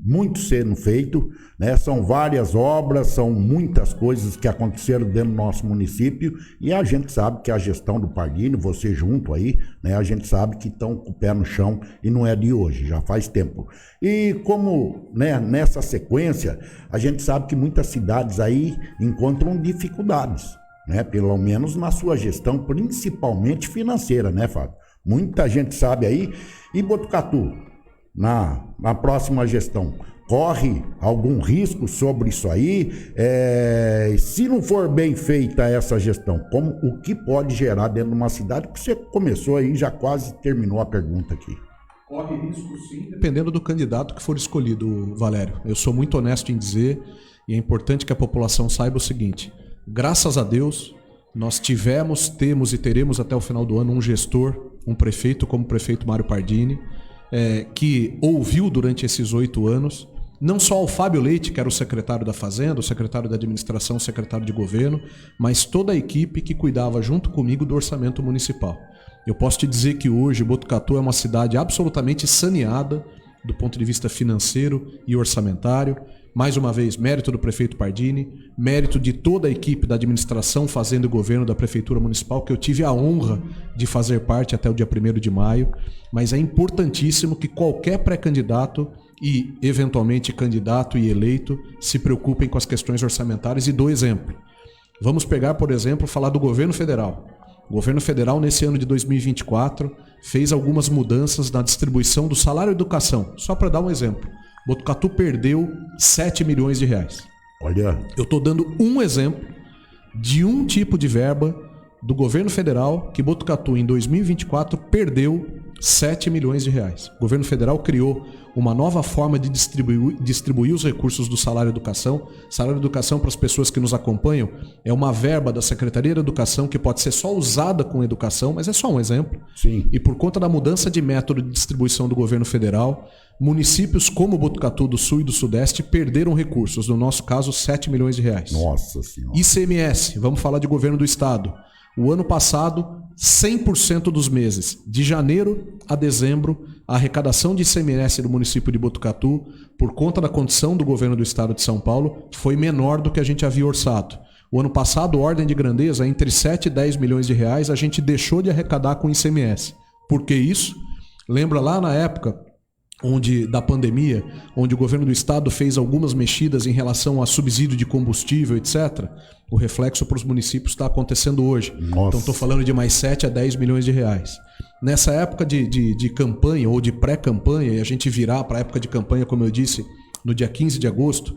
muito sendo feito, né? São várias obras, são muitas coisas que aconteceram dentro do nosso município, e a gente sabe que a gestão do Pardini, você junto aí, né? A gente sabe que estão com o pé no chão, e não é de hoje, já faz tempo. E como, né, nessa sequência, a gente sabe que muitas cidades aí encontram dificuldades, né? Pelo menos na sua gestão, principalmente financeira, né, Fábio? Muita gente sabe aí. E Botucatu, na próxima gestão, corre algum risco sobre isso aí? Se não for bem feita essa gestão, o que pode gerar dentro de uma cidade? Que você começou aí, já quase terminou a pergunta aqui. Corre risco, sim, dependendo do candidato que for escolhido, Valério. Eu sou muito honesto em dizer, e é importante que a população saiba o seguinte: graças a Deus, nós temos e teremos até o final do ano um gestor, um prefeito como o prefeito Mário Pardini, que ouviu durante esses 8 anos, não só o Fábio Leite, que era o secretário da Fazenda, o secretário da Administração, o secretário de Governo, mas toda a equipe que cuidava junto comigo do orçamento municipal. Eu posso te dizer que hoje Botucatu é uma cidade absolutamente saneada do ponto de vista financeiro e orçamentário. Mais uma vez, mérito do prefeito Pardini, mérito de toda a equipe da administração, Fazenda e Governo da Prefeitura Municipal, que eu tive a honra de fazer parte até o dia 1º de maio. Mas é importantíssimo que qualquer pré-candidato e, eventualmente, candidato e eleito se preocupem com as questões orçamentárias. E dou exemplo. Vamos pegar, por exemplo, falar do governo federal. O governo federal, nesse ano de 2024, fez algumas mudanças na distribuição do salário educação. Só para dar um exemplo. Botucatu perdeu 7 milhões de reais. Olha. Eu estou dando um exemplo de um tipo de verba do governo federal que Botucatu, em 2024, perdeu 7 milhões de reais. O governo federal criou uma nova forma de distribuir os recursos do salário educação. Salário educação, para as pessoas que nos acompanham, é uma verba da Secretaria da Educação que pode ser só usada com educação, mas é só um exemplo. Sim. E por conta da mudança de método de distribuição do governo federal, municípios como Botucatu do Sul e do Sudeste perderam recursos, no nosso caso, 7 milhões de reais. Nossa Senhora. ICMS, vamos falar de governo do estado. O ano passado, 100% dos meses, de janeiro a dezembro, a arrecadação de ICMS do município de Botucatu, por conta da condição do governo do estado de São Paulo, foi menor do que a gente havia orçado. O ano passado, ordem de grandeza, entre 7 e 10 milhões de reais, a gente deixou de arrecadar com ICMS. Por que isso? Lembra lá na época da pandemia, onde o governo do estado fez algumas mexidas em relação a subsídio de combustível, etc., o reflexo para os municípios está acontecendo hoje. Nossa. Então estou falando de mais 7 a 10 milhões de reais. Nessa época de campanha ou de pré-campanha, e a gente virar para a época de campanha, como eu disse, no dia 15 de agosto,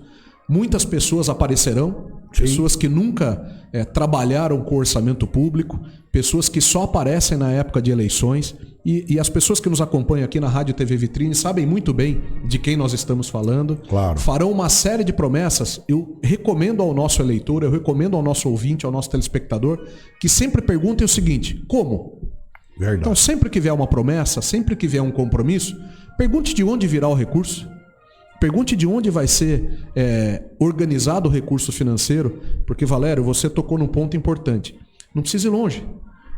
muitas pessoas aparecerão, pessoas que nunca trabalharam com orçamento público, pessoas que só aparecem na época de eleições, e as pessoas que nos acompanham aqui na Rádio TV Vitrine sabem muito bem de quem nós estamos falando. Claro. Farão uma série de promessas. Eu recomendo ao nosso eleitor, eu recomendo ao nosso ouvinte, ao nosso telespectador, que sempre perguntem o seguinte: como? Verdade. Então, sempre que vier uma promessa, sempre que vier um compromisso, pergunte de onde virá o recurso. Pergunte de onde vai ser organizado o recurso financeiro, porque, Valério, você tocou num ponto importante. Não precisa ir longe.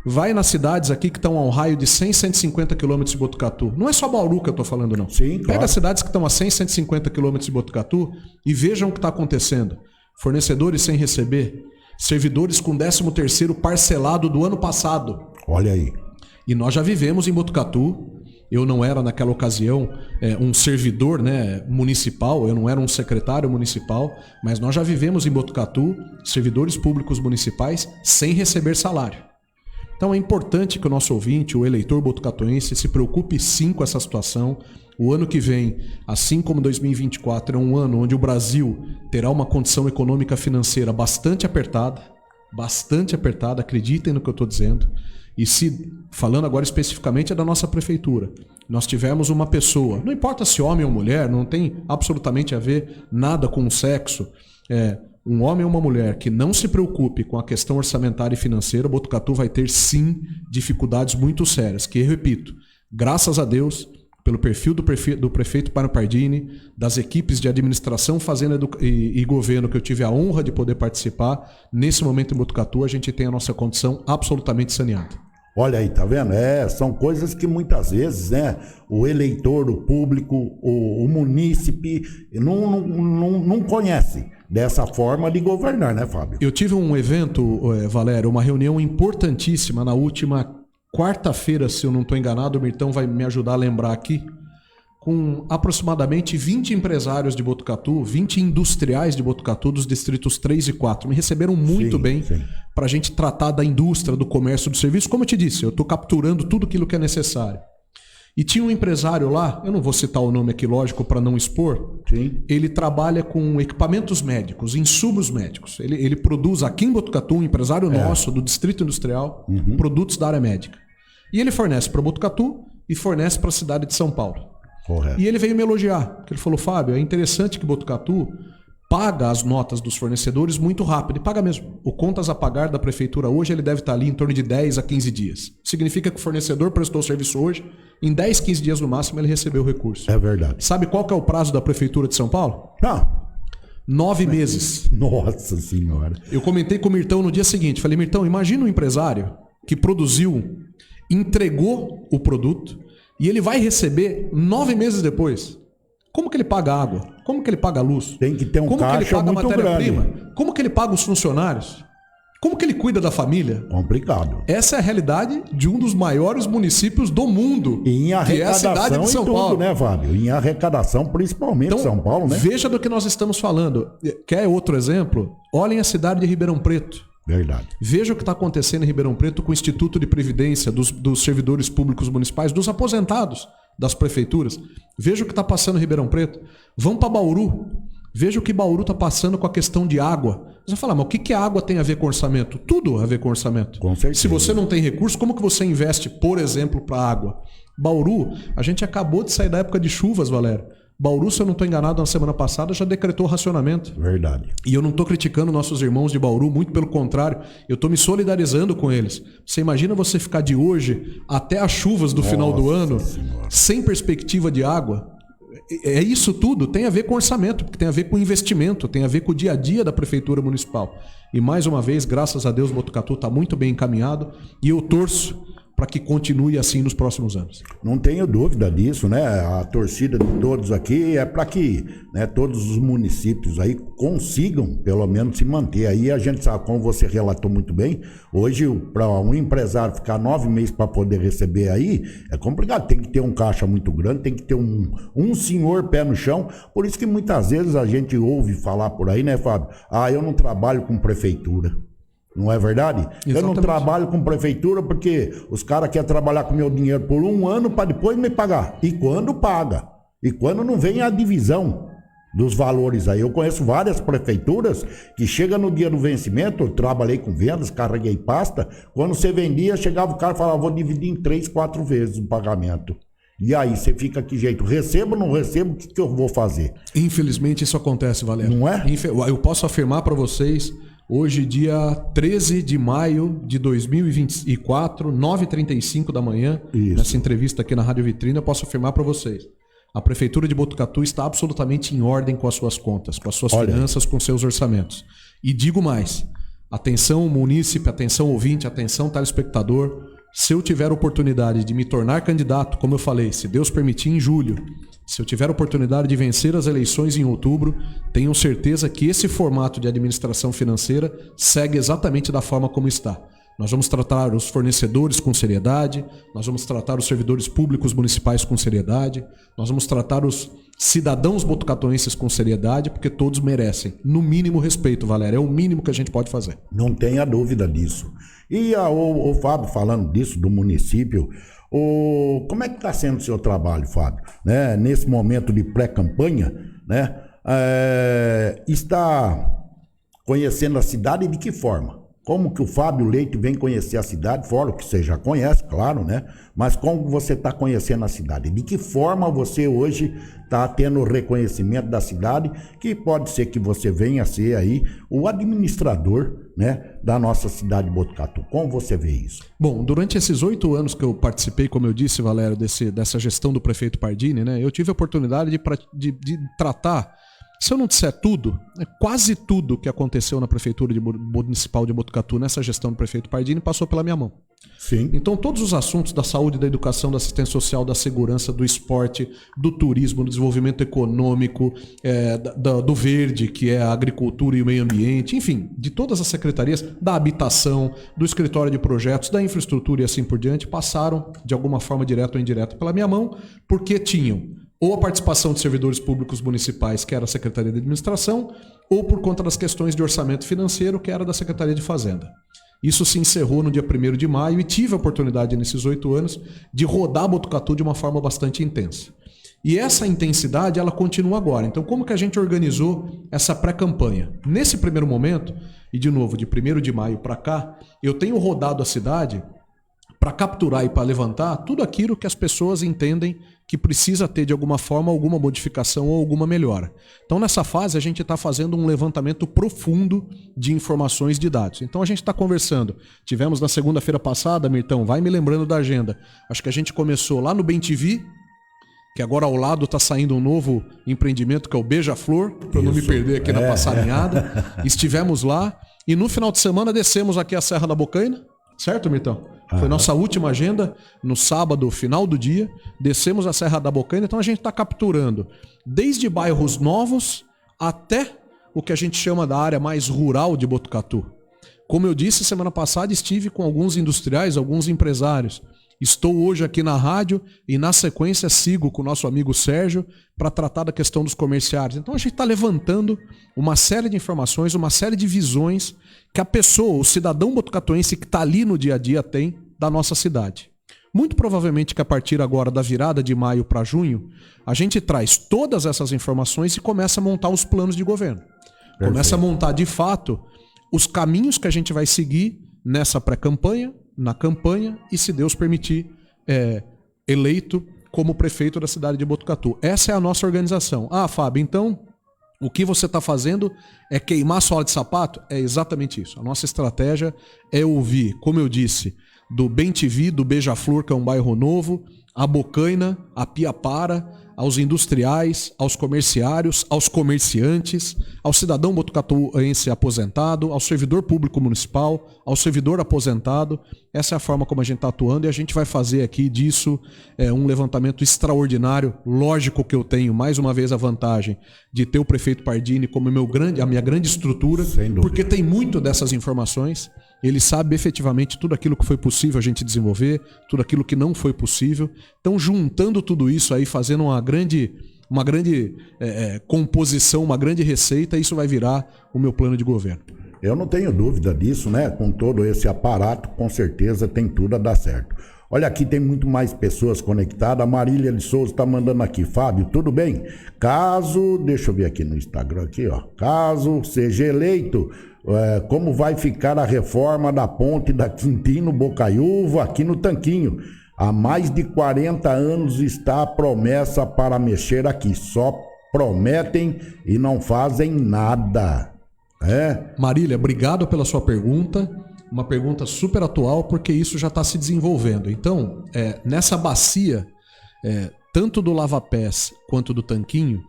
Vai nas cidades aqui que estão a um raio de 100, 150 quilômetros de Botucatu. Não é só Bauru que eu estou falando, não. Sim, claro. Pega as cidades que estão a 100, 150 quilômetros de Botucatu e vejam o que está acontecendo. Fornecedores sem receber, servidores com 13º parcelado do ano passado. Olha aí. E nós já vivemos em Botucatu. Eu não era, naquela ocasião, um servidor, municipal, eu não era um secretário municipal, mas nós já vivemos em Botucatu servidores públicos municipais sem receber salário. Então é importante que o nosso ouvinte, o eleitor botucatuense, se preocupe sim com essa situação. O ano que vem, assim como 2024, é um ano onde o Brasil terá uma condição econômica financeira bastante apertada, acreditem no que eu estou dizendo. E se, falando agora especificamente, é da nossa prefeitura, nós tivemos uma pessoa, não importa se homem ou mulher, não tem absolutamente a ver nada com o sexo, um homem ou uma mulher que não se preocupe com a questão orçamentária e financeira, Botucatu vai ter sim dificuldades muito sérias, que, eu repito, graças a Deus, pelo perfil do prefeito Mário Pardini, das equipes de administração, fazenda e governo que eu tive a honra de poder participar, nesse momento em Botucatu a gente tem a nossa condição absolutamente saneada. Olha aí, tá vendo? São coisas que muitas vezes, o eleitor, o público, o munícipe não conhece dessa forma de governar, né, Fábio? Eu tive um evento, Valério, uma reunião importantíssima na última quarta-feira, se eu não estou enganado, o Mirtão vai me ajudar a lembrar aqui, com aproximadamente 20 empresários de Botucatu, 20 industriais de Botucatu, dos distritos 3 e 4. Me receberam muito bem para a gente tratar da indústria, do comércio, do serviço. Como eu te disse, eu estou capturando tudo aquilo que é necessário. E tinha um empresário lá, eu não vou citar o nome aqui, lógico, para não expor. Sim. Ele trabalha com equipamentos médicos, insumos médicos. Ele produz aqui em Botucatu, um empresário nosso, do Distrito Industrial, produtos da área médica. E ele fornece para Botucatu e fornece para a cidade de São Paulo. Correto. E ele veio me elogiar, porque ele falou: Fábio, é interessante que Botucatu paga as notas dos fornecedores muito rápido, e paga mesmo. O contas a pagar da prefeitura hoje, ele deve estar ali em torno de 10 a 15 dias. Significa que o fornecedor prestou o serviço hoje, em 10, 15 dias no máximo ele recebeu o recurso. É verdade. Sabe qual que é o prazo da prefeitura de São Paulo? 9 meses. Nossa Senhora. Eu comentei com o Mirtão no dia seguinte, falei: Mirtão, imagina um empresário que produziu, entregou o produto, e ele vai receber 9 meses depois. Como que ele paga água? Como que ele paga a luz? Tem que ter um Como que ele caixa paga a muito matéria-prima? grande. Como que ele paga os funcionários? Como que ele cuida da família? Complicado. Essa é a realidade de um dos maiores municípios do mundo, E em que é a arrecadação cidade de São e tudo, Paulo. né, Fábio? Em arrecadação, principalmente Então, São Paulo, né? veja do que nós estamos falando. Quer outro exemplo? Olhem a cidade de Ribeirão Preto. Verdade. Veja o que está acontecendo em Ribeirão Preto com o Instituto de Previdência dos servidores públicos municipais, dos aposentados das prefeituras. Veja o que está passando em Ribeirão Preto. Vão para Bauru. Veja o que Bauru está passando com a questão de água. Você vai falar, mas o que a água tem a ver com orçamento? Tudo a ver com orçamento. Com certeza. Se você não tem recurso, como que você investe, por exemplo, para água? Bauru, a gente acabou de sair da época de chuvas, Valério. Bauru, se eu não estou enganado, na semana passada já decretou racionamento. Verdade. E eu não estou criticando nossos irmãos de Bauru, muito pelo contrário, eu estou me solidarizando com eles. Você imagina você ficar de hoje até as chuvas do final do ano, sem perspectiva de água? É isso tudo, tem a ver com orçamento, porque tem a ver com investimento, tem a ver com o dia a dia da prefeitura municipal. E mais uma vez, graças a Deus, Botucatu está muito bem encaminhado e eu torço para que continue assim nos próximos anos. Não tenho dúvida disso, né? A torcida de todos aqui é para que, né, todos os municípios aí consigam, pelo menos, se manter. Aí a gente sabe, como você relatou muito bem, hoje para um empresário ficar 9 meses para poder receber aí, é complicado. Tem que ter um caixa muito grande, tem que ter um senhor pé no chão. Por isso que muitas vezes a gente ouve falar por aí, né, Fábio? Ah, eu não trabalho com prefeitura. Não é verdade? Exatamente. Eu não trabalho com prefeitura porque os caras querem trabalhar com meu dinheiro por 1 ano para depois me pagar. E quando paga? E quando não vem a divisão dos valores aí? Eu conheço várias prefeituras que chega no dia do vencimento, eu trabalhei com vendas, carreguei pasta, quando você vendia, chegava o cara e falava, vou dividir em 3, 4 vezes o pagamento. E aí, você fica que jeito? Recebo ou não recebo? O que eu vou fazer? Infelizmente isso acontece, Valério. Não é? Eu posso afirmar para vocês, hoje, dia 13 de maio de 2024, 9h35 da manhã, nessa entrevista aqui na Rádio Vitrine, eu posso afirmar para vocês. A Prefeitura de Botucatu está absolutamente em ordem com as suas contas, com as suas finanças, com seus orçamentos. E digo mais, atenção munícipe, atenção ouvinte, atenção telespectador, se eu tiver oportunidade de me tornar candidato, como eu falei, se Deus permitir, em julho, se eu tiver oportunidade de vencer as eleições em outubro, tenham certeza que esse formato de administração financeira segue exatamente da forma como está. Nós vamos tratar os fornecedores com seriedade, nós vamos tratar os servidores públicos municipais com seriedade, nós vamos tratar os cidadãos botucatuenses com seriedade, porque todos merecem, no mínimo, respeito, Valéria. É o mínimo que a gente pode fazer. Não tenha dúvida disso. E o Fábio, falando disso, do município, como é que está sendo o seu trabalho, Fábio? Né? Nesse momento de pré-campanha, né? Está conhecendo a cidade e de que forma? Como que o Fábio Leite vem conhecer a cidade, fora o que você já conhece, claro, né? Mas como você está conhecendo a cidade? De que forma você hoje está tendo o reconhecimento da cidade, que pode ser que você venha a ser aí o administrador, né, da nossa cidade de Botucatu. Como você vê isso? Bom, durante esses 8 anos que eu participei, como eu disse, Valério, dessa gestão do prefeito Pardini, né, eu tive a oportunidade de tratar, se eu não disser tudo, quase tudo que aconteceu na Prefeitura Municipal de Botucatu nessa gestão do prefeito Pardini passou pela minha mão. Sim. Então todos os assuntos da saúde, da educação, da assistência social, da segurança, do esporte, do turismo, do desenvolvimento econômico, do verde, que é a agricultura e o meio ambiente, enfim, de todas as secretarias, da habitação, do escritório de projetos, da infraestrutura e assim por diante, passaram de alguma forma direta ou indireta pela minha mão, porque tinham ou a participação de servidores públicos municipais, que era a Secretaria de Administração, ou por conta das questões de orçamento financeiro, que era da Secretaria de Fazenda. Isso se encerrou no dia 1º de maio e tive a oportunidade nesses 8 anos de rodar Botucatu de uma forma bastante intensa. E essa intensidade, ela continua agora. Então, como que a gente organizou essa pré-campanha? Nesse primeiro momento, e de novo, de 1º de maio para cá, eu tenho rodado a cidade para capturar e para levantar tudo aquilo que as pessoas entendem que precisa ter, de alguma forma, alguma modificação ou alguma melhora. Então, nessa fase, a gente está fazendo um levantamento profundo de informações, de dados. Então, a gente está conversando. Tivemos na segunda-feira passada, Mirtão, vai me lembrando da agenda. Acho que a gente começou lá no BemTV, que agora ao lado está saindo um novo empreendimento, que é o Beija-Flor, para eu não me perder aqui na passarinhada. Estivemos lá e no final de semana descemos aqui a Serra da Bocaina. Certo, Mirtão? Foi nossa última agenda, no sábado, final do dia, descemos a Serra da Bocaina, então a gente está capturando desde bairros novos até o que a gente chama da área mais rural de Botucatu. Como eu disse semana passada, estive com alguns industriais, alguns empresários. Estou hoje aqui na rádio e, na sequência, sigo com o nosso amigo Sérgio para tratar da questão dos comerciários. Então, a gente está levantando uma série de informações, uma série de visões que a pessoa, o cidadão botucatuense que está ali no dia a dia tem da nossa cidade. Muito provavelmente que a partir agora da virada de maio para junho, a gente traz todas essas informações e começa a montar os planos de governo. Perfeito. Começa a montar, de fato, os caminhos que a gente vai seguir nessa pré-campanha, na campanha e, se Deus permitir, eleito como prefeito da cidade de Botucatu. Essa é a nossa organização. Ah, Fábio, então o que você está fazendo é queimar sola de sapato? É exatamente isso. A nossa estratégia é ouvir, como eu disse, do Bem-TV, do Beija-Flor, que é um bairro novo, a Bocaina, a Piapara, aos industriais, aos comerciários, aos comerciantes, ao cidadão botucatuense aposentado, ao servidor público municipal, ao servidor aposentado. Essa é a forma como a gente está atuando e a gente vai fazer aqui disso um levantamento extraordinário. Lógico que eu tenho, mais uma vez, a vantagem de ter o prefeito Pardini como a minha grande estrutura, porque tem muito dessas informações. Ele sabe efetivamente tudo aquilo que foi possível a gente desenvolver, tudo aquilo que não foi possível. Então, juntando tudo isso aí, fazendo uma grande composição, uma grande receita, isso vai virar o meu plano de governo. Eu não tenho dúvida disso, né? Com todo esse aparato, com certeza tem tudo a dar certo. Olha, aqui tem muito mais pessoas conectadas. A Marília de Souza está mandando aqui. Fábio, tudo bem? Deixa eu ver aqui no Instagram, aqui, ó. Caso seja eleito, como vai ficar a reforma da ponte da Quintino Bocaiúva aqui no Tanquinho? Há mais de 40 anos está a promessa para mexer aqui. Só prometem e não fazem nada. Marília, obrigado pela sua pergunta. Uma pergunta super atual, porque isso já está se desenvolvendo. Então, nessa bacia, tanto do Lava Pés quanto do Tanquinho,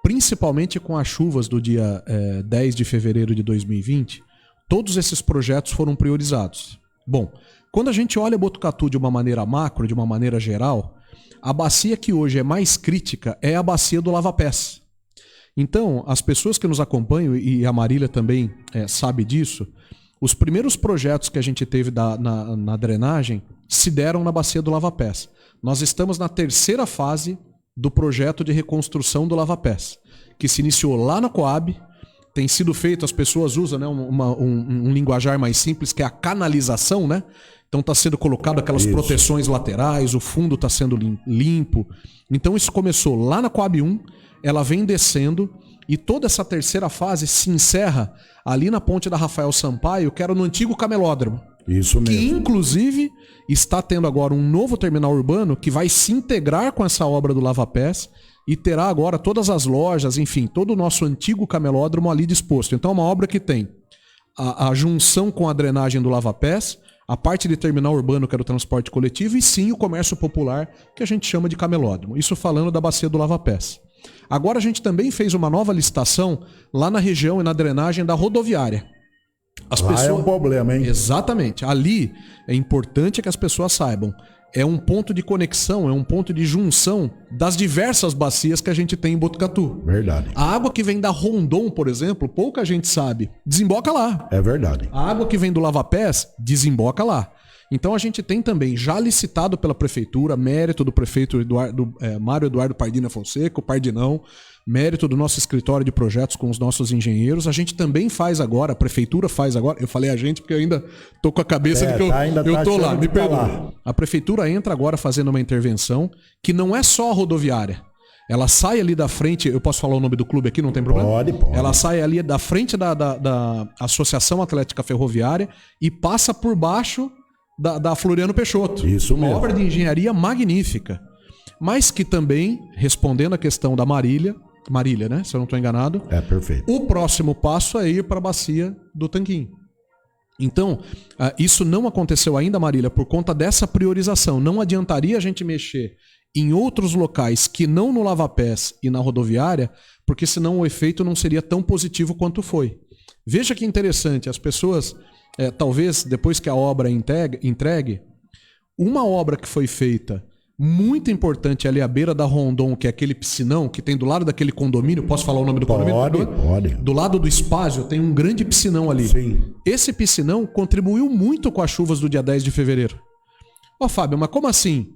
principalmente com as chuvas do dia 10 de fevereiro de 2020, todos esses projetos foram priorizados. Bom, quando a gente olha Botucatu de uma maneira macro, de uma maneira geral, a bacia que hoje é mais crítica é a bacia do Lava Pés. Então, as pessoas que nos acompanham, e a Marília também sabe disso, os primeiros projetos que a gente teve na drenagem se deram na bacia do Lava Pés. Nós estamos na terceira fase do projeto de reconstrução do Lava Pés, que se iniciou lá na Coab, tem sido feito, as pessoas usam, né, um linguajar mais simples, que é a canalização, né? Então está sendo colocado aquelas proteções laterais, o fundo está sendo limpo. Então isso começou lá na Coab 1, ela vem descendo, e toda essa terceira fase se encerra ali na ponte da Rafael Sampaio, que era no antigo camelódromo. Isso mesmo. Que, inclusive, está tendo agora um novo terminal urbano que vai se integrar com essa obra do Lava Pés e terá agora todas as lojas, enfim, todo o nosso antigo camelódromo ali disposto. Então é uma obra que tem a junção com a drenagem do Lava Pés, a parte de terminal urbano, que era o transporte coletivo, e sim o comércio popular, que a gente chama de camelódromo. Isso falando da bacia do Lava Pés. Agora a gente também fez uma nova licitação lá na região e na drenagem da rodoviária. É um problema, hein? Exatamente. Ali é importante que as pessoas saibam. É um ponto de conexão, é um ponto de junção das diversas bacias que a gente tem em Botucatu. Verdade. A água que vem da Rondon, por exemplo, pouca gente sabe, desemboca lá. É verdade. A água que vem do Lava Pés, desemboca lá. Então a gente tem também, já licitado pela prefeitura, mérito do prefeito Mário Eduardo Pardini Fonseca, o Pardinão, mérito do nosso escritório de projetos com os nossos engenheiros. A gente também faz agora, a prefeitura faz agora, eu falei a gente porque eu ainda tô com a cabeça de que eu tô lá, me perdoa. A prefeitura entra agora fazendo uma intervenção que não é só a rodoviária. Ela sai ali da frente, eu posso falar o nome do clube aqui, não tem problema? Pode. Ela sai ali da frente da Associação Atlética Ferroviária e passa por baixo da Floriano Peixoto. Isso mesmo. Uma obra de engenharia magnífica. Mas que também, respondendo a questão da Marília, né? Se eu não estou enganado. É, perfeito. O próximo passo é ir para a bacia do Tanquinho. Então, isso não aconteceu ainda, Marília, por conta dessa priorização. Não adiantaria a gente mexer em outros locais que não no Lava Pés e na rodoviária, porque senão o efeito não seria tão positivo quanto foi. Veja que interessante, as pessoas... talvez depois que a obra é entregue, uma obra que foi feita muito importante ali à beira da Rondon, que é aquele piscinão que tem do lado daquele condomínio. Posso falar o nome do condomínio? Pode. Do lado do Espásio tem um grande piscinão ali. Sim. Esse piscinão contribuiu muito com as chuvas do dia 10 de fevereiro. Fábio, mas como assim?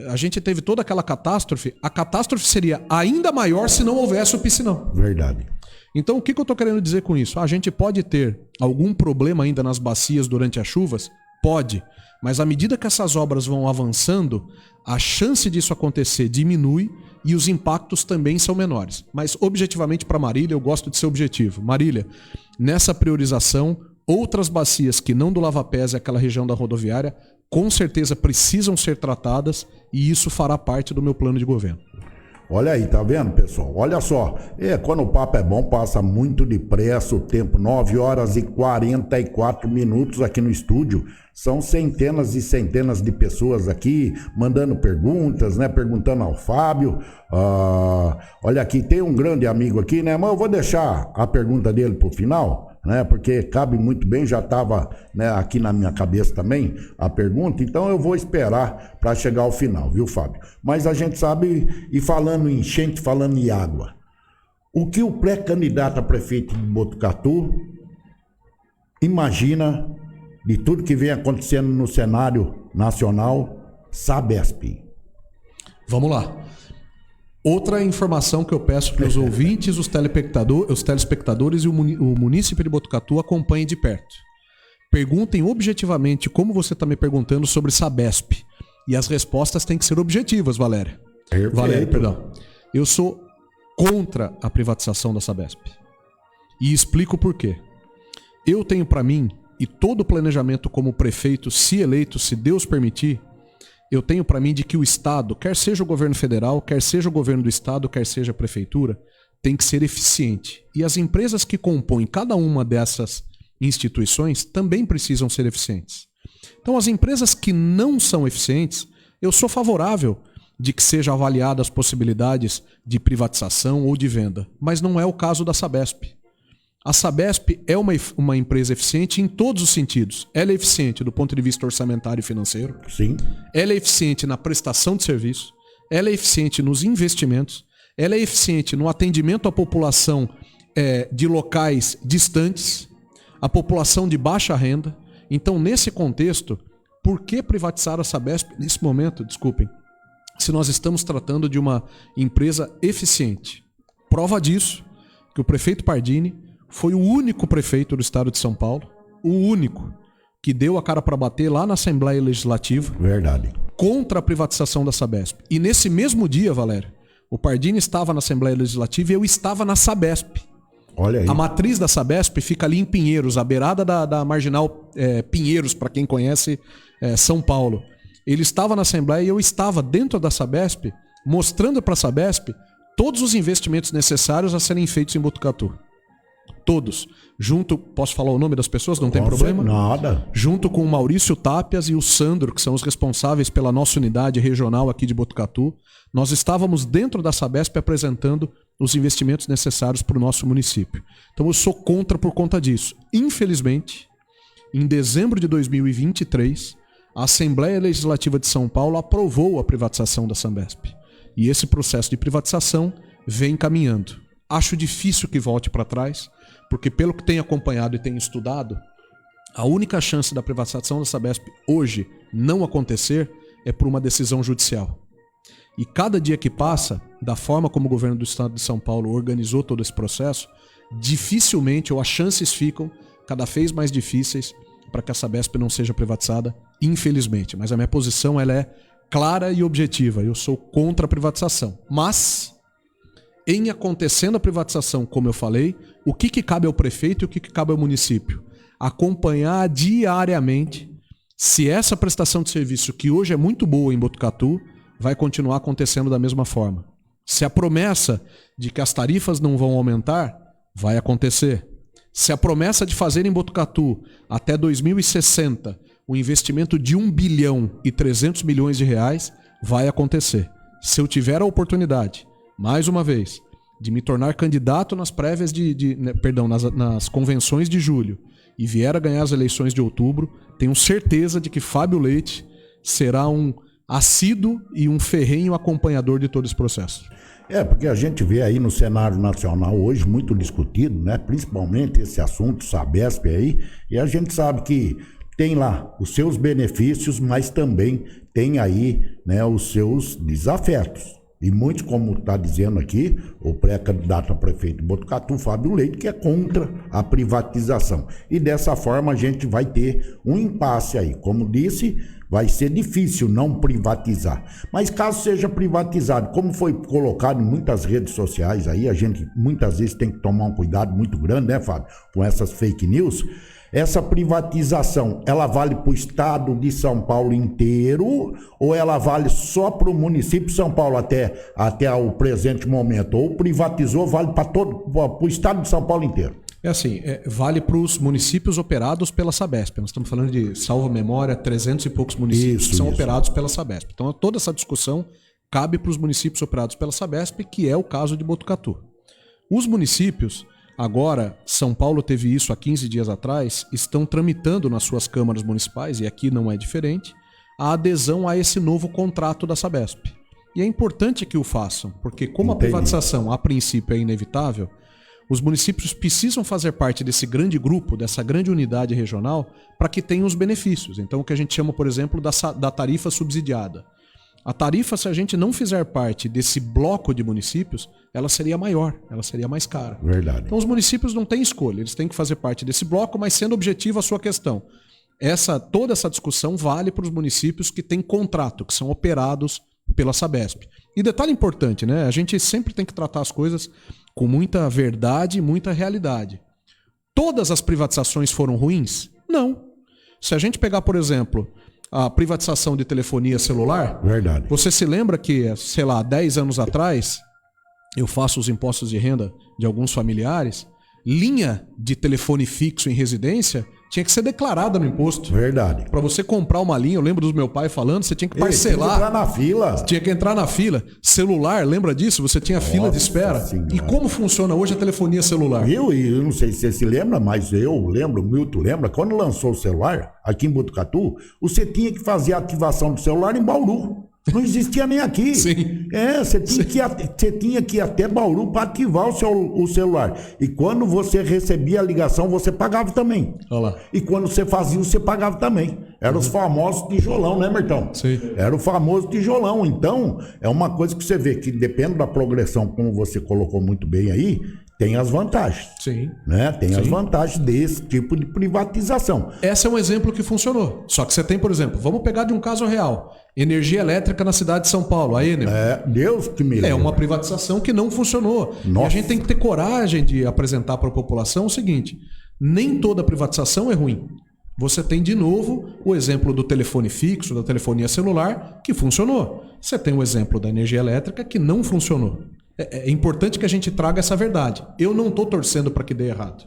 A gente teve toda aquela catástrofe. A catástrofe seria ainda maior se não houvesse o piscinão. Verdade. Então, o que eu estou querendo dizer com isso? A gente pode ter algum problema ainda nas bacias durante as chuvas? Pode. Mas à medida que essas obras vão avançando, a chance disso acontecer diminui e os impactos também são menores. Mas, objetivamente, para Marília, eu gosto de ser objetivo. Marília, nessa priorização, outras bacias que não do Lava Pés e aquela região da rodoviária, com certeza precisam ser tratadas e isso fará parte do meu plano de governo. Olha aí, tá vendo, pessoal? Olha só, quando o papo é bom, passa muito depressa o tempo, 9 horas e 44 minutos aqui no estúdio. São centenas e centenas de pessoas aqui mandando perguntas, né? Perguntando ao Fábio. Olha aqui, tem um grande amigo aqui, né? Mas eu vou deixar a pergunta dele pro final, né? Porque cabe muito bem, já estava, né, aqui na minha cabeça também a pergunta, então eu vou esperar para chegar ao final, viu, Fábio? Mas a gente sabe, e falando em enchente, falando em água, o que o pré-candidato a prefeito de Botucatu imagina de tudo que vem acontecendo no cenário nacional, Sabesp? Vamos lá. Outra informação que eu peço para os ouvintes, os telespectadores e o munícipe de Botucatu acompanhem de perto. Perguntem objetivamente como você está me perguntando sobre Sabesp. E as respostas têm que ser objetivas, Valéria. Perfeito. Valéria, perdão. Eu sou contra a privatização da Sabesp. E explico por quê. Eu tenho para mim, e todo o planejamento como prefeito, se eleito, se Deus permitir, eu tenho para mim de que o Estado, quer seja o governo federal, quer seja o governo do Estado, quer seja a prefeitura, tem que ser eficiente. E as empresas que compõem cada uma dessas instituições também precisam ser eficientes. Então, as empresas que não são eficientes, eu sou favorável de que sejam avaliadas as possibilidades de privatização ou de venda. Mas não é o caso da Sabesp. A Sabesp é uma empresa eficiente em todos os sentidos. Ela é eficiente do ponto de vista orçamentário e financeiro. Sim. Ela é eficiente na prestação de serviço. Ela é eficiente nos investimentos. Ela é eficiente no atendimento à população de locais distantes, a população de baixa renda. Então, nesse contexto, por que privatizar a Sabesp nesse momento? Desculpem. Se nós estamos tratando de uma empresa eficiente. Prova disso, que o prefeito Pardini foi o único prefeito do estado de São Paulo, o único, que deu a cara para bater lá na Assembleia Legislativa. Verdade. Contra a privatização da Sabesp. E nesse mesmo dia, Valério, o Pardini estava na Assembleia Legislativa e eu estava na Sabesp. Olha aí. A matriz da Sabesp fica ali em Pinheiros, à beirada da marginal Pinheiros, para quem conhece São Paulo. Ele estava na Assembleia e eu estava dentro da Sabesp, mostrando para a Sabesp todos os investimentos necessários a serem feitos em Botucatu. Todos. Junto, posso falar o nome das pessoas? Não tem problema? Nada. Junto com o Maurício Tapias e o Sandro, que são os responsáveis pela nossa unidade regional aqui de Botucatu, nós estávamos dentro da Sabesp apresentando os investimentos necessários para o nosso município. Então eu sou contra por conta disso. Infelizmente, em dezembro de 2023, a Assembleia Legislativa de São Paulo aprovou a privatização da Sabesp. E esse processo de privatização vem caminhando. Acho difícil que volte para trás, porque pelo que tenho acompanhado e tenho estudado, a única chance da privatização da Sabesp hoje não acontecer é por uma decisão judicial. E cada dia que passa, da forma como o governo do estado de São Paulo organizou todo esse processo, dificilmente, ou as chances ficam cada vez mais difíceis para que a Sabesp não seja privatizada, infelizmente. Mas a minha posição ela é clara e objetiva. Eu sou contra a privatização. Mas, em acontecendo a privatização, como eu falei, o que cabe ao prefeito e o que cabe ao município? Acompanhar diariamente se essa prestação de serviço, que hoje é muito boa em Botucatu, vai continuar acontecendo da mesma forma. Se a promessa de que as tarifas não vão aumentar, vai acontecer. Se a promessa de fazer em Botucatu, até 2060, um investimento de 1 bilhão e 300 milhões de reais, vai acontecer. Se eu tiver a oportunidade, mais uma vez, de me tornar candidato nas prévias nas convenções de julho e vier a ganhar as eleições de outubro, tenho certeza de que Fábio Leite será um assíduo e um ferrenho acompanhador de todo esse processo. Porque a gente vê aí no cenário nacional hoje muito discutido, né? Principalmente esse assunto Sabesp aí, e a gente sabe que tem lá os seus benefícios, mas também tem aí, né, os seus desafetos. E muitos, como está dizendo aqui, o pré-candidato a prefeito de Botucatu, Fábio Leite, que é contra a privatização. E dessa forma a gente vai ter um impasse aí. Como disse, vai ser difícil não privatizar. Mas caso seja privatizado, como foi colocado em muitas redes sociais aí, a gente muitas vezes tem que tomar um cuidado muito grande, né, Fábio, com essas fake news. Essa privatização, ela vale para o estado de São Paulo inteiro ou ela vale só para o município de São Paulo até o presente momento? Ou privatizou, vale para o estado de São Paulo inteiro? É assim, vale para os municípios operados pela Sabesp. Nós estamos falando de, salvo memória, 300 e poucos municípios que são operados pela Sabesp. Então toda essa discussão cabe para os municípios operados pela Sabesp, que é o caso de Botucatu. Os municípios... Agora, São Paulo teve isso há 15 dias atrás, estão tramitando nas suas câmaras municipais, e aqui não é diferente, a adesão a esse novo contrato da Sabesp. E é importante que o façam, porque como a privatização, a princípio, é inevitável, os municípios precisam fazer parte desse grande grupo, dessa grande unidade regional, para que tenham os benefícios. Então, o que a gente chama, por exemplo, da tarifa subsidiada. A tarifa, se a gente não fizer parte desse bloco de municípios, ela seria maior, ela seria mais cara. Verdade. Então os municípios não têm escolha, eles têm que fazer parte desse bloco, mas sendo objetiva a sua questão. Toda essa discussão vale para os municípios que têm contrato, que são operados pela Sabesp. E detalhe importante, né? A gente sempre tem que tratar as coisas com muita verdade e muita realidade. Todas as privatizações foram ruins? Não. Se a gente pegar, por exemplo... a privatização de telefonia celular. Verdade. Você se lembra que, sei lá, 10 anos atrás, eu faço os impostos de renda de alguns familiares, linha de telefone fixo em residência tinha que ser declarada no imposto. Verdade. Para você comprar uma linha, eu lembro do meu pai falando, você tinha que parcelar. Tinha que entrar na fila. Tinha que entrar na fila. Celular, lembra disso? Você tinha fila de espera. Senhora. E como funciona hoje a telefonia celular? E eu não sei se você se lembra, mas eu lembro, o Milton lembra, quando lançou o celular, aqui em Botucatu, você tinha que fazer a ativação do celular em Bauru. Não existia nem aqui. Sim. Você tinha que ir até Bauru para ativar o celular. E quando você recebia a ligação, você pagava também. Olha lá. E quando você fazia, você pagava também. Eram os famosos tijolão, né, Mertão? Sim. Era o famoso tijolão. Então, é uma coisa que você vê que depende da progressão, como você colocou muito bem aí, tem as vantagens. Sim. Né? Tem Sim. as vantagens desse tipo de privatização. Esse é um exemplo que funcionou. Só que você tem, por exemplo, vamos pegar de um caso real. Energia elétrica na cidade de São Paulo, a Enel. Deus que me livre. É uma privatização que não funcionou. Nossa. E a gente tem que ter coragem de apresentar para a população o seguinte: nem toda privatização é ruim. Você tem, de novo, o exemplo do telefone fixo, da telefonia celular, que funcionou. Você tem o exemplo da energia elétrica, que não funcionou. É importante que a gente traga essa verdade. Eu não estou torcendo para que dê errado.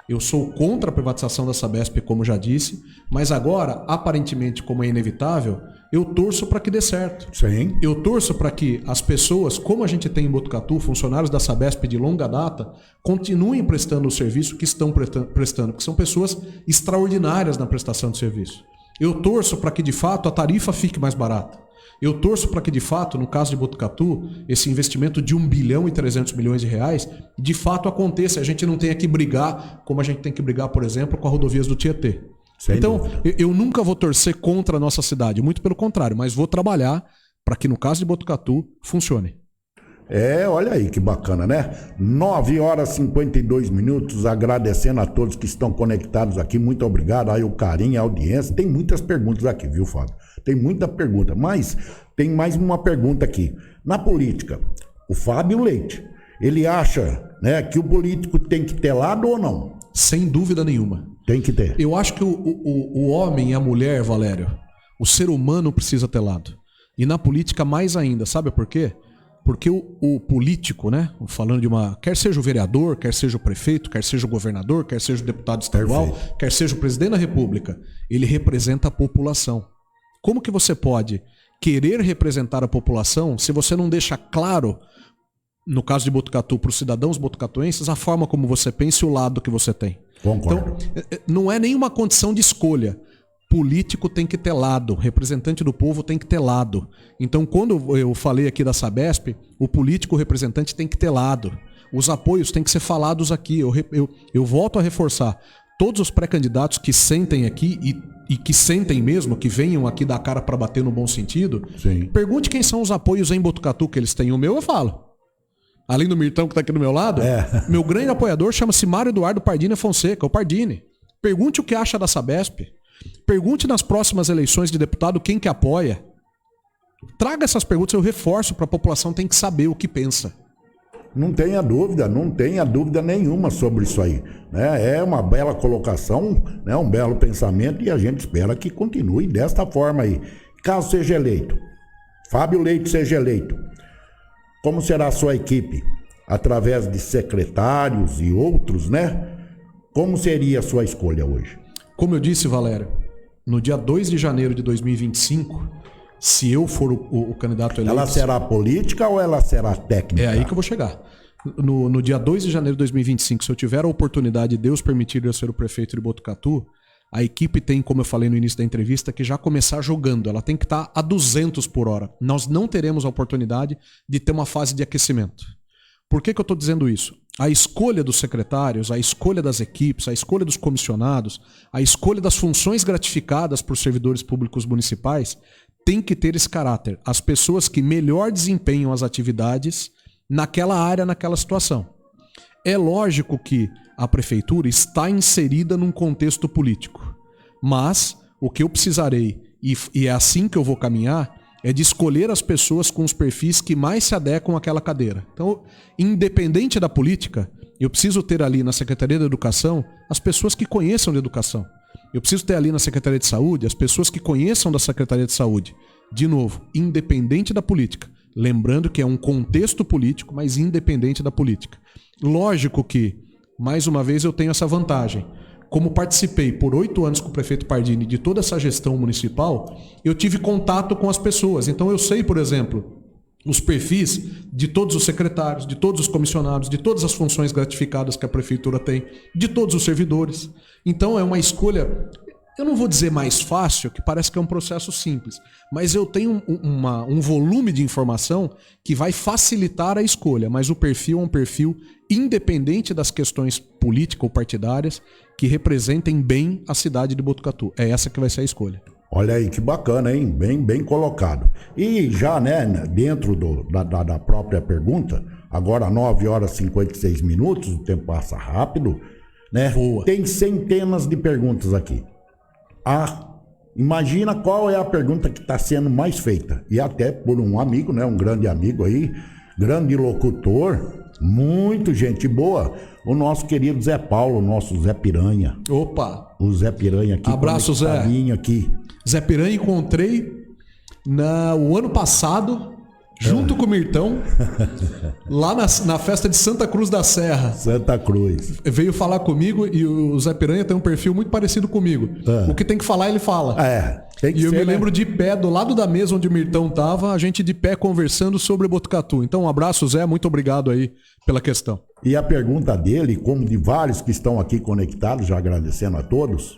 Eu sou contra a privatização da Sabesp, como já disse, mas agora, aparentemente, como é inevitável, eu torço para que dê certo. Sim. Eu torço para que as pessoas, como a gente tem em Botucatu, funcionários da Sabesp de longa data, continuem prestando o serviço que estão prestando, porque são pessoas extraordinárias na prestação de serviço. Eu torço para que, de fato, a tarifa fique mais barata. Eu torço para que, de fato, no caso de Botucatu, esse investimento de 1 bilhão e 300 milhões de reais, de fato aconteça. A gente não tenha que brigar, como a gente tem que brigar, por exemplo, com as rodovias do Tietê. Então, eu nunca vou torcer contra a nossa cidade, muito pelo contrário, mas vou trabalhar para que, no caso de Botucatu, funcione. Olha aí que bacana, né? 9h52, agradecendo a todos que estão conectados aqui, muito obrigado, aí o carinho, a audiência, tem muitas perguntas aqui, viu, Fábio? Tem muita pergunta, mas tem mais uma pergunta aqui. Na política, o Fábio Leite, ele acha, né, que o político tem que ter lado ou não? Sem dúvida nenhuma. Tem que ter. Eu acho que o homem e a mulher, Valério, o ser humano precisa ter lado. E na política mais ainda, sabe por quê? Porque o político, né, falando de quer seja o vereador, quer seja o prefeito, quer seja o governador, quer seja o deputado estadual, perfeito, quer seja o presidente da República, ele representa a população. Como que você pode querer representar a população se você não deixa claro, no caso de Botucatu, para os cidadãos botucatuenses, a forma como você pensa e o lado que você tem? Concordo. Então, não é nenhuma condição de escolha. político tem que ter lado, representante do povo tem que ter lado. Então, quando eu falei aqui da Sabesp, o político, o representante tem que ter lado. Os apoios têm que ser falados aqui. Eu volto a reforçar. Todos os pré-candidatos que sentem aqui e que sentem mesmo, que venham aqui dar cara para bater no bom sentido, Sim. Pergunte quem são os apoios em Botucatu que eles têm. O meu eu falo. Além do Mirtão que está aqui do meu lado, meu grande apoiador chama-se Mário Eduardo Pardini Fonseca, o Pardini. Pergunte o que acha da Sabesp. Pergunte nas próximas eleições de deputado quem que apoia. Traga essas perguntas, eu reforço para a população, tem que saber o que pensa. Não tenha dúvida nenhuma sobre isso aí. Né? É uma bela colocação, né? Um belo pensamento e a gente espera que continue desta forma aí. Caso seja eleito, Fábio Leite seja eleito, como será a sua equipe? Através de secretários e outros, né? Como seria a sua escolha hoje? Como eu disse, Valério, no dia 2 de janeiro de 2025, se eu for o candidato eleito... Ela será política ou ela será técnica? É aí que eu vou chegar. No dia 2 de janeiro de 2025, se eu tiver a oportunidade, Deus permitir de eu ser o prefeito de Botucatu, a equipe tem, como eu falei no início da entrevista, que já começar jogando. Ela tem que estar a 200 por hora. Nós não teremos a oportunidade de ter uma fase de aquecimento. Por que eu estou dizendo isso? A escolha dos secretários, a escolha das equipes, a escolha dos comissionados, a escolha das funções gratificadas por servidores públicos municipais tem que ter esse caráter. As pessoas que melhor desempenham as atividades naquela área, naquela situação. É lógico que a prefeitura está inserida num contexto político, mas o que eu precisarei, e é assim que eu vou caminhar, é de escolher as pessoas com os perfis que mais se adequam àquela cadeira. Então, independente da política, eu preciso ter ali na Secretaria da Educação as pessoas que conheçam de educação. Eu preciso ter ali na Secretaria de Saúde as pessoas que conheçam da Secretaria de Saúde. De novo, independente da política. Lembrando que é um contexto político, mas independente da política. Lógico que, mais uma vez, eu tenho essa vantagem. Como participei por 8 anos com o prefeito Pardini de toda essa gestão municipal, eu tive contato com as pessoas. Então eu sei, por exemplo, os perfis de todos os secretários, de todos os comissionados, de todas as funções gratificadas que a prefeitura tem, de todos os servidores. Então é uma escolha, eu não vou dizer mais fácil, que parece que é um processo simples, mas eu tenho um volume de informação que vai facilitar a escolha, mas o perfil é um perfil independente das questões políticas ou partidárias que representem bem a cidade de Botucatu. É essa que vai ser a escolha. Olha aí, que bacana, hein? Bem colocado. E já, né, dentro da própria pergunta, agora 9 horas e 56 minutos, o tempo passa rápido, né? Boa. Tem centenas de perguntas aqui. Imagina qual é a pergunta que está sendo mais feita. E até por um amigo, né? Um grande amigo aí, grande locutor, muito gente boa, o nosso querido Zé Paulo, o nosso Zé Piranha. Opa! O Zé Piranha aqui. Abraço, Zé. Aqui. Zé Piranha encontrei o ano passado, junto com o Mirtão, lá na festa de Santa Cruz da Serra. Santa Cruz. Veio falar comigo e o Zé Piranha tem um perfil muito parecido comigo. O que tem que falar, ele fala. Tem que e eu ser, me lembro né? de pé, do lado da mesa onde o Mirtão tava, a gente de pé conversando sobre Botucatu. Então, um abraço, Zé, muito obrigado aí pela questão. E a pergunta dele, como de vários que estão aqui conectados, já agradecendo a todos,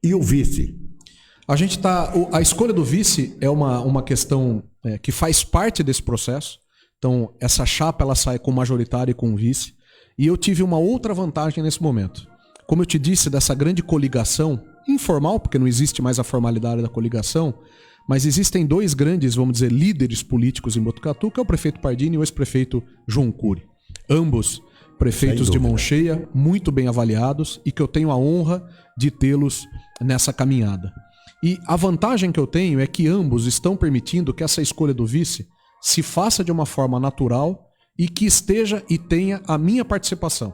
e o vice? A escolha do vice é uma questão que faz parte desse processo. Então, essa chapa ela sai com majoritário e com vice. E eu tive uma outra vantagem nesse momento. Como eu te disse, dessa grande coligação, informal, porque não existe mais a formalidade da coligação, mas existem 2 grandes, vamos dizer, líderes políticos em Botucatu, que é o prefeito Pardini e o ex-prefeito João Cury. Ambos prefeitos de mão cheia, muito bem avaliados e que eu tenho a honra de tê-los nessa caminhada. E a vantagem que eu tenho é que ambos estão permitindo que essa escolha do vice se faça de uma forma natural e que esteja e tenha a minha participação.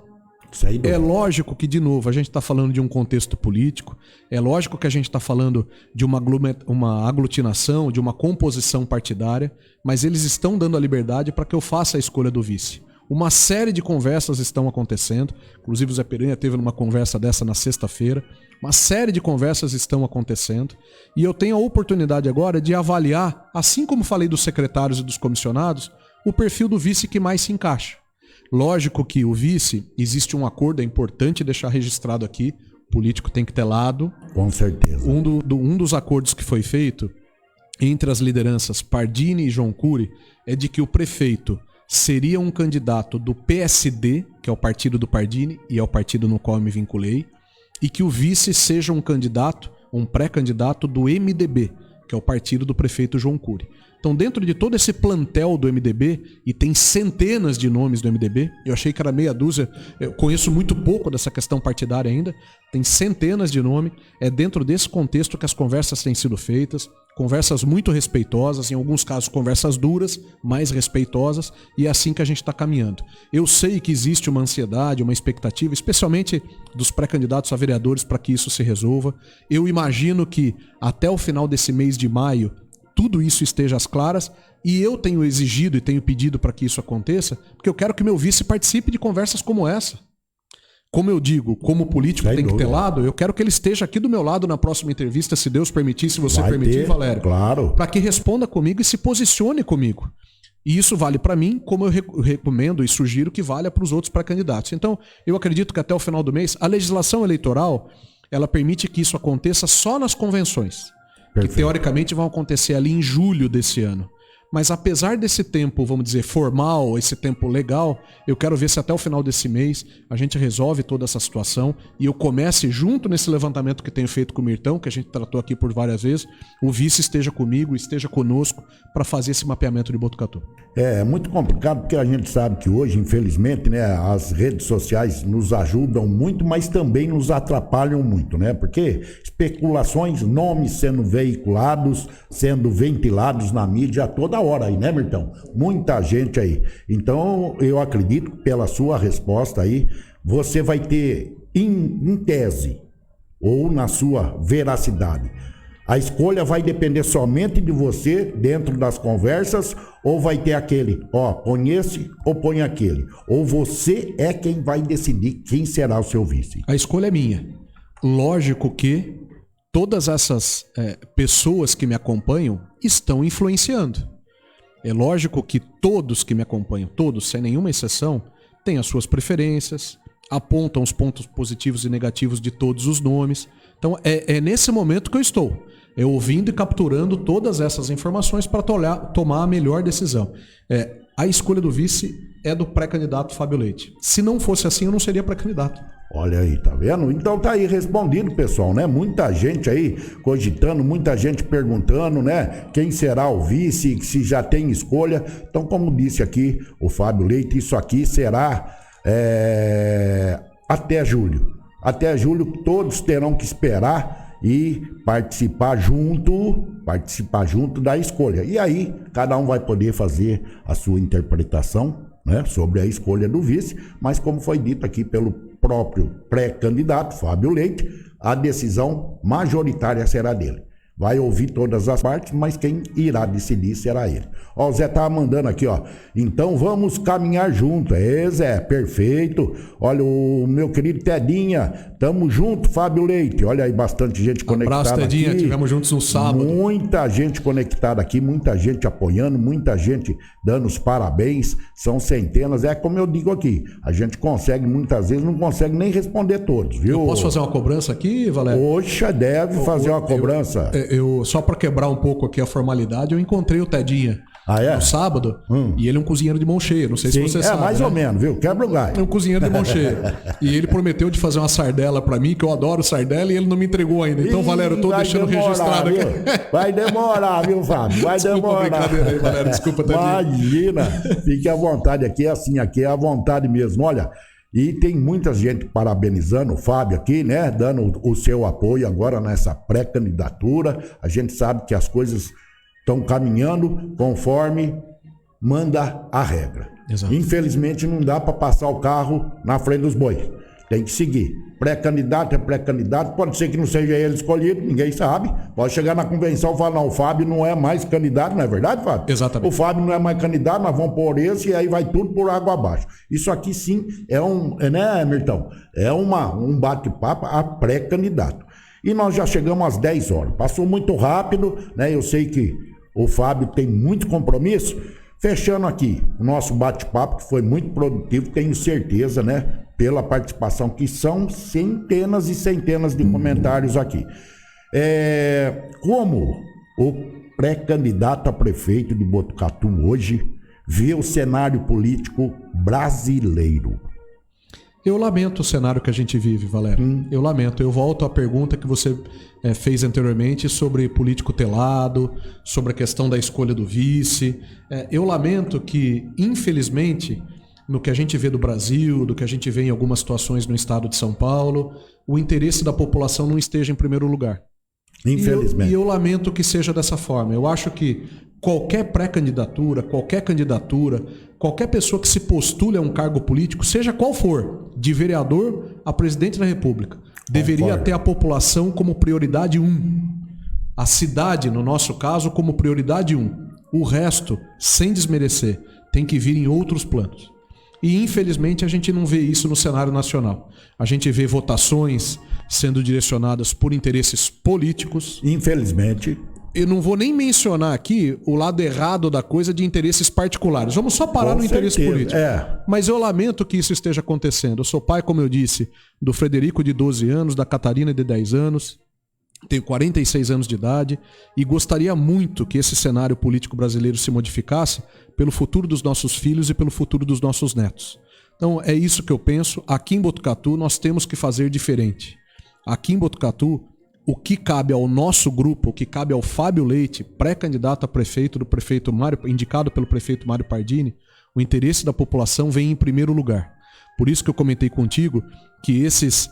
É lógico que, de novo, a gente está falando de um contexto político, é lógico que a gente está falando de uma aglutinação, de uma composição partidária, mas eles estão dando a liberdade para que eu faça a escolha do vice. Uma série de conversas estão acontecendo, inclusive o Zé Piranha teve uma conversa dessa na sexta-feira, uma série de conversas estão acontecendo e eu tenho a oportunidade agora de avaliar, assim como falei dos secretários e dos comissionados, o perfil do vice que mais se encaixa. Lógico que o vice, existe um acordo, é importante deixar registrado aqui, político tem que ter lado. Com certeza. Um dos acordos que foi feito entre as lideranças Pardini e João Cury é de que o prefeito seria um candidato do PSD, que é o partido do Pardini e é o partido no qual eu me vinculei, e que o vice seja um candidato, um pré-candidato do MDB, que é o partido do prefeito João Cury. Então, dentro de todo esse plantel do MDB, e tem centenas de nomes do MDB, eu achei que era meia dúzia, eu conheço muito pouco dessa questão partidária ainda, tem centenas de nomes, é dentro desse contexto que as conversas têm sido feitas, conversas muito respeitosas, em alguns casos conversas duras, mais respeitosas, e é assim que a gente está caminhando. Eu sei que existe uma ansiedade, uma expectativa, especialmente dos pré-candidatos a vereadores, para que isso se resolva. Eu imagino que até o final desse mês de maio, tudo isso esteja às claras, e eu tenho exigido e tenho pedido para que isso aconteça, porque eu quero que meu vice participe de conversas como essa. Como eu digo, como político tem que ter lado, eu quero que ele esteja aqui do meu lado na próxima entrevista, se Deus permitir, se você permitir, Valério. Claro. Para que responda comigo e se posicione comigo. E isso vale para mim, como eu recomendo e sugiro que valha para os outros pré-candidatos. Então, eu acredito que até o final do mês, a legislação eleitoral, ela permite que isso aconteça só nas convenções. Perfeito. Que teoricamente vão acontecer ali em julho desse ano. Mas apesar desse tempo, vamos dizer, formal, esse tempo legal, eu quero ver se até o final desse mês a gente resolve toda essa situação e eu comece, junto nesse levantamento que tenho feito com o Mirtão, que a gente tratou aqui por várias vezes, o vice esteja comigo, esteja conosco para fazer esse mapeamento de Botucatu. É muito complicado porque a gente sabe que hoje, infelizmente, né, as redes sociais nos ajudam muito, mas também nos atrapalham muito, né? Porque especulações, nomes sendo veiculados, sendo ventilados na mídia a toda hora aí, né, Mirtão? Muita gente aí. Então, eu acredito que pela sua resposta aí, você vai ter em tese ou na sua veracidade. A escolha vai depender somente de você dentro das conversas ou vai ter aquele, põe esse ou põe aquele? Ou você é quem vai decidir quem será o seu vice? A escolha é minha. Lógico que todas essas pessoas que me acompanham estão influenciando. É lógico que todos que me acompanham, todos, sem nenhuma exceção, têm as suas preferências, apontam os pontos positivos e negativos de todos os nomes. Então é nesse momento que eu estou. Ouvindo e capturando todas essas informações para tomar a melhor decisão. A escolha do vice é do pré-candidato Fábio Leite. Se não fosse assim, eu não seria pré-candidato. Olha aí, tá vendo? Então tá aí respondido, pessoal, né? Muita gente aí cogitando, muita gente perguntando, né? Quem será o vice, se já tem escolha. Então, como disse aqui o Fábio Leite, isso aqui será até julho. Até julho todos terão que esperar e participar junto da escolha. E aí, cada um vai poder fazer a sua interpretação, né, sobre a escolha do vice, mas como foi dito aqui pelo próprio pré-candidato Fábio Leite, a decisão majoritária será dele. Vai ouvir todas as partes, mas quem irá decidir será ele. O Zé tá mandando aqui, então vamos caminhar junto. Zé, perfeito. Olha, o meu querido Tedinha, tamo junto, Fábio Leite. Olha aí, bastante gente conectada. Abraço, Tedinha, aqui. Tivemos juntos no sábado. Muita gente conectada aqui, muita gente apoiando, muita gente dando os parabéns. São centenas. É como eu digo aqui, a gente consegue, muitas vezes, não consegue nem responder todos, viu? Eu posso fazer uma cobrança aqui, Valério? Poxa, deve fazer uma cobrança. Só para quebrar um pouco aqui a formalidade, eu encontrei o Tedinha no sábado, e ele é um cozinheiro de mão cheia, não sei se você sabe. Mais ou menos, viu? Quebra o galho. É um cozinheiro de mão cheia. E ele prometeu de fazer uma sardela para mim, que eu adoro sardela, e ele não me entregou ainda. Então, Valério, eu tô deixando registrado aqui. Vai demorar, viu, Fábio? Vai demorar. Brincadeira aí, Valério, desculpa, Tedinha. Imagina, fique à vontade aqui, assim, aqui é à vontade mesmo. Olha, e tem muita gente parabenizando o Fábio aqui, né? Dando o seu apoio agora nessa pré-candidatura. A gente sabe que as coisas estão caminhando conforme manda a regra. Exato. Infelizmente não dá para passar o carro na frente dos bois. Tem que seguir. Pré-candidato é pré-candidato. Pode ser que não seja ele escolhido, ninguém sabe. Pode chegar na convenção e falar, não, o Fábio não é mais candidato, não é verdade, Fábio? Exatamente. O Fábio não é mais candidato, nós vamos pôr esse e aí vai tudo por água abaixo. Isso aqui sim né, Mirtão? É um bate-papo a pré-candidato. E nós já chegamos às 10 horas. Passou muito rápido, né? Eu sei que o Fábio tem muito compromisso. Fechando aqui o nosso bate-papo, que foi muito produtivo, tenho certeza, né? Pela participação, que são centenas e centenas de comentários aqui. Como o pré-candidato a prefeito de Botucatu hoje vê o cenário político brasileiro? Eu lamento o cenário que a gente vive, Valério. Eu lamento. Eu volto à pergunta que você fez anteriormente sobre político telado, sobre a questão da escolha do vice. Eu lamento que, infelizmente, no que a gente vê do Brasil, do que a gente vê em algumas situações no estado de São Paulo, o interesse da população não esteja em primeiro lugar. Infelizmente. E eu lamento que seja dessa forma. Eu acho que qualquer pré-candidatura, qualquer candidatura, qualquer pessoa que se postule a um cargo político, seja qual for, de vereador a presidente da República, deveria ter a população como prioridade 1. A cidade, no nosso caso, como prioridade 1. O resto, sem desmerecer, tem que vir em outros planos. E, infelizmente, a gente não vê isso no cenário nacional. A gente vê votações sendo direcionadas por interesses políticos. Infelizmente. Eu não vou nem mencionar aqui o lado errado da coisa de interesses particulares. Vamos só parar no interesse político. Mas eu lamento que isso esteja acontecendo. Eu sou pai, como eu disse, do Frederico, de 12 anos, da Catarina, de 10 anos. Tenho 46 anos de idade e gostaria muito que esse cenário político brasileiro se modificasse pelo futuro dos nossos filhos e pelo futuro dos nossos netos. Então é isso que eu penso. Aqui em Botucatu nós temos que fazer diferente. Aqui em Botucatu, o que cabe ao nosso grupo, o que cabe ao Fábio Leite, pré-candidato a prefeito do prefeito Mário, indicado pelo prefeito Mário Pardini, o interesse da população vem em primeiro lugar. Por isso que eu comentei contigo que esses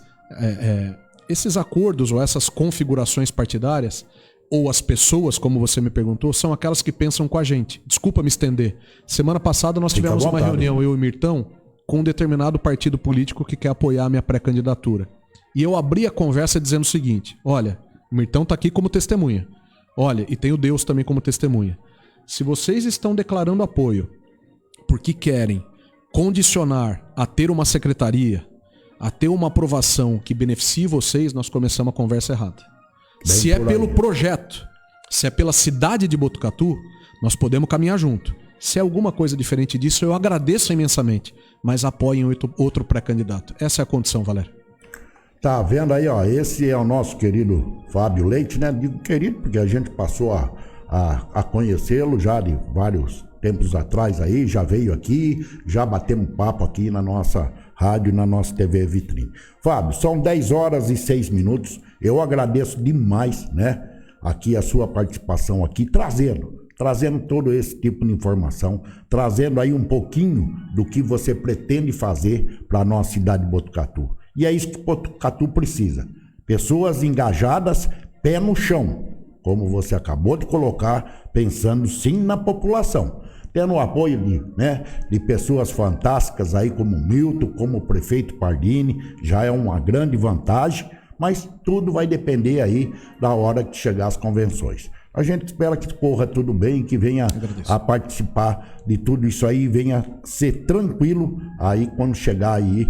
acordos ou essas configurações partidárias, ou as pessoas, como você me perguntou, são aquelas que pensam com a gente. Desculpa me estender. Semana passada nós tivemos uma reunião, eu e Mirtão, com um determinado partido político que quer apoiar a minha pré-candidatura. E eu abri a conversa dizendo o seguinte: olha, o Mirtão está aqui como testemunha. Olha, e tem o Deus também como testemunha. Se vocês estão declarando apoio porque querem condicionar a ter uma secretaria, a ter uma aprovação que beneficie vocês, nós começamos a conversa errada. Se é pelo projeto, se é pela cidade de Botucatu, nós podemos caminhar junto. Se é alguma coisa diferente disso, eu agradeço imensamente, mas apoiem outro pré-candidato. Essa é a condição, Valério. Tá vendo aí, ó, esse é o nosso querido Fábio Leite, né? Digo querido porque a gente passou a conhecê-lo já de vários tempos atrás aí, já veio aqui, já batemos papo aqui na nossa rádio e na nossa TV Vitrine. Fábio, são 10h06, eu agradeço demais, né, aqui a sua participação aqui, trazendo todo esse tipo de informação, trazendo aí um pouquinho do que você pretende fazer para a nossa cidade de Botucatu. E é isso que Botucatu precisa. Pessoas engajadas, pé no chão, como você acabou de colocar, pensando sim na população. Tendo o apoio de pessoas fantásticas aí como o Milton, como o prefeito Pardini, já é uma grande vantagem, mas tudo vai depender aí da hora que chegar as convenções. A gente espera que corra tudo bem, que venha a participar de tudo isso aí, venha ser tranquilo aí quando chegar aí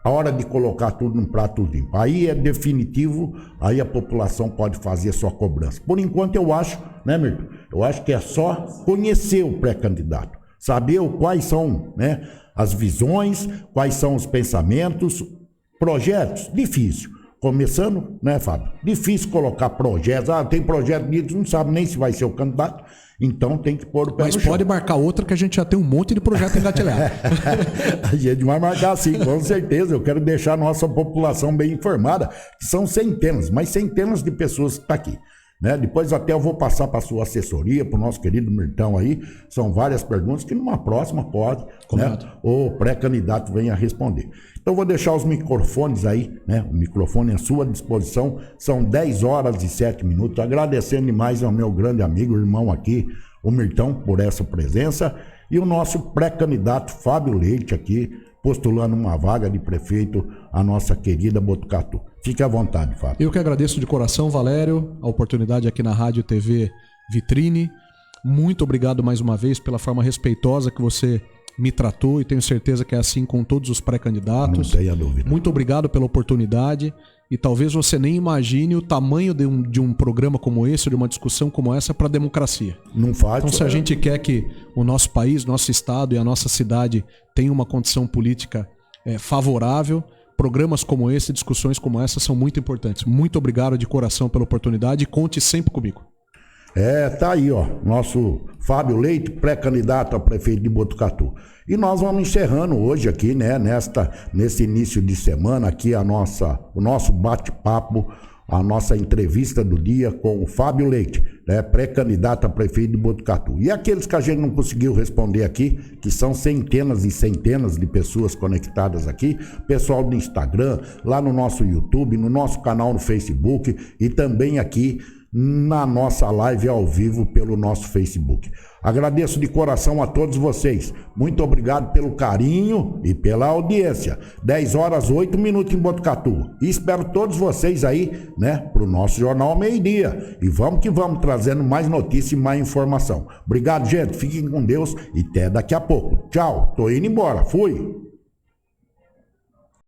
a hora de colocar tudo num prato limpo. Aí é definitivo, aí a população pode fazer a sua cobrança. Por enquanto eu acho, né, Milton? Eu acho que é só conhecer o pré-candidato, saber quais são, né, as visões, quais são os pensamentos, projetos, difícil. Começando, né, Fábio? Difícil colocar projetos. Tem projeto nisso, não sabe nem se vai ser o candidato. Então tem que pôr o pé no chão. Mas pode marcar outra que a gente já tem um monte de projeto engatilhado. A gente vai marcar sim, com certeza. Eu quero deixar a nossa população bem informada, que são centenas, mas centenas de pessoas que estão aqui. Né? Depois até eu vou passar para a sua assessoria, para o nosso querido Mirtão aí. São várias perguntas que numa próxima pode, né, o pré-candidato venha responder. Então eu vou deixar os microfones aí, né? O microfone à sua disposição. São 10h07. Agradecendo demais ao meu grande amigo, irmão aqui, o Mirtão, por essa presença. E o nosso pré-candidato Fábio Leite aqui, postulando uma vaga de prefeito, a nossa querida Botucatu. Fique à vontade, Fábio. Eu que agradeço de coração, Valério, a oportunidade aqui na Rádio TV Vitrine. Muito obrigado mais uma vez pela forma respeitosa que você me tratou, e tenho certeza que é assim com todos os pré-candidatos. Não tenha dúvida. Muito obrigado pela oportunidade e talvez você nem imagine o tamanho de um programa como esse, de uma discussão como essa para a democracia. Não faz. Então, se a gente quer que o nosso país, nosso estado e a nossa cidade tenham uma condição política favorável, programas como esse, discussões como essa são muito importantes. Muito obrigado de coração pela oportunidade e conte sempre comigo. Tá aí, ó, nosso Fábio Leite, pré-candidato a prefeito de Botucatu. E nós vamos encerrando hoje aqui, né, nesse início de semana aqui o nosso bate-papo, a nossa entrevista do dia com o Fábio Leite, né, pré-candidato a prefeito de Botucatu. E aqueles que a gente não conseguiu responder aqui, que são centenas e centenas de pessoas conectadas aqui, pessoal do Instagram, lá no nosso YouTube, no nosso canal no Facebook e também aqui na nossa live ao vivo pelo nosso Facebook. Agradeço de coração a todos vocês. Muito obrigado pelo carinho e pela audiência. 10h08 em Botucatu. E espero todos vocês aí, né, pro nosso Jornal ao Meio-Dia. E vamos que vamos, trazendo mais notícia e mais informação. Obrigado, gente. Fiquem com Deus e até daqui a pouco. Tchau. Tô indo embora. Fui.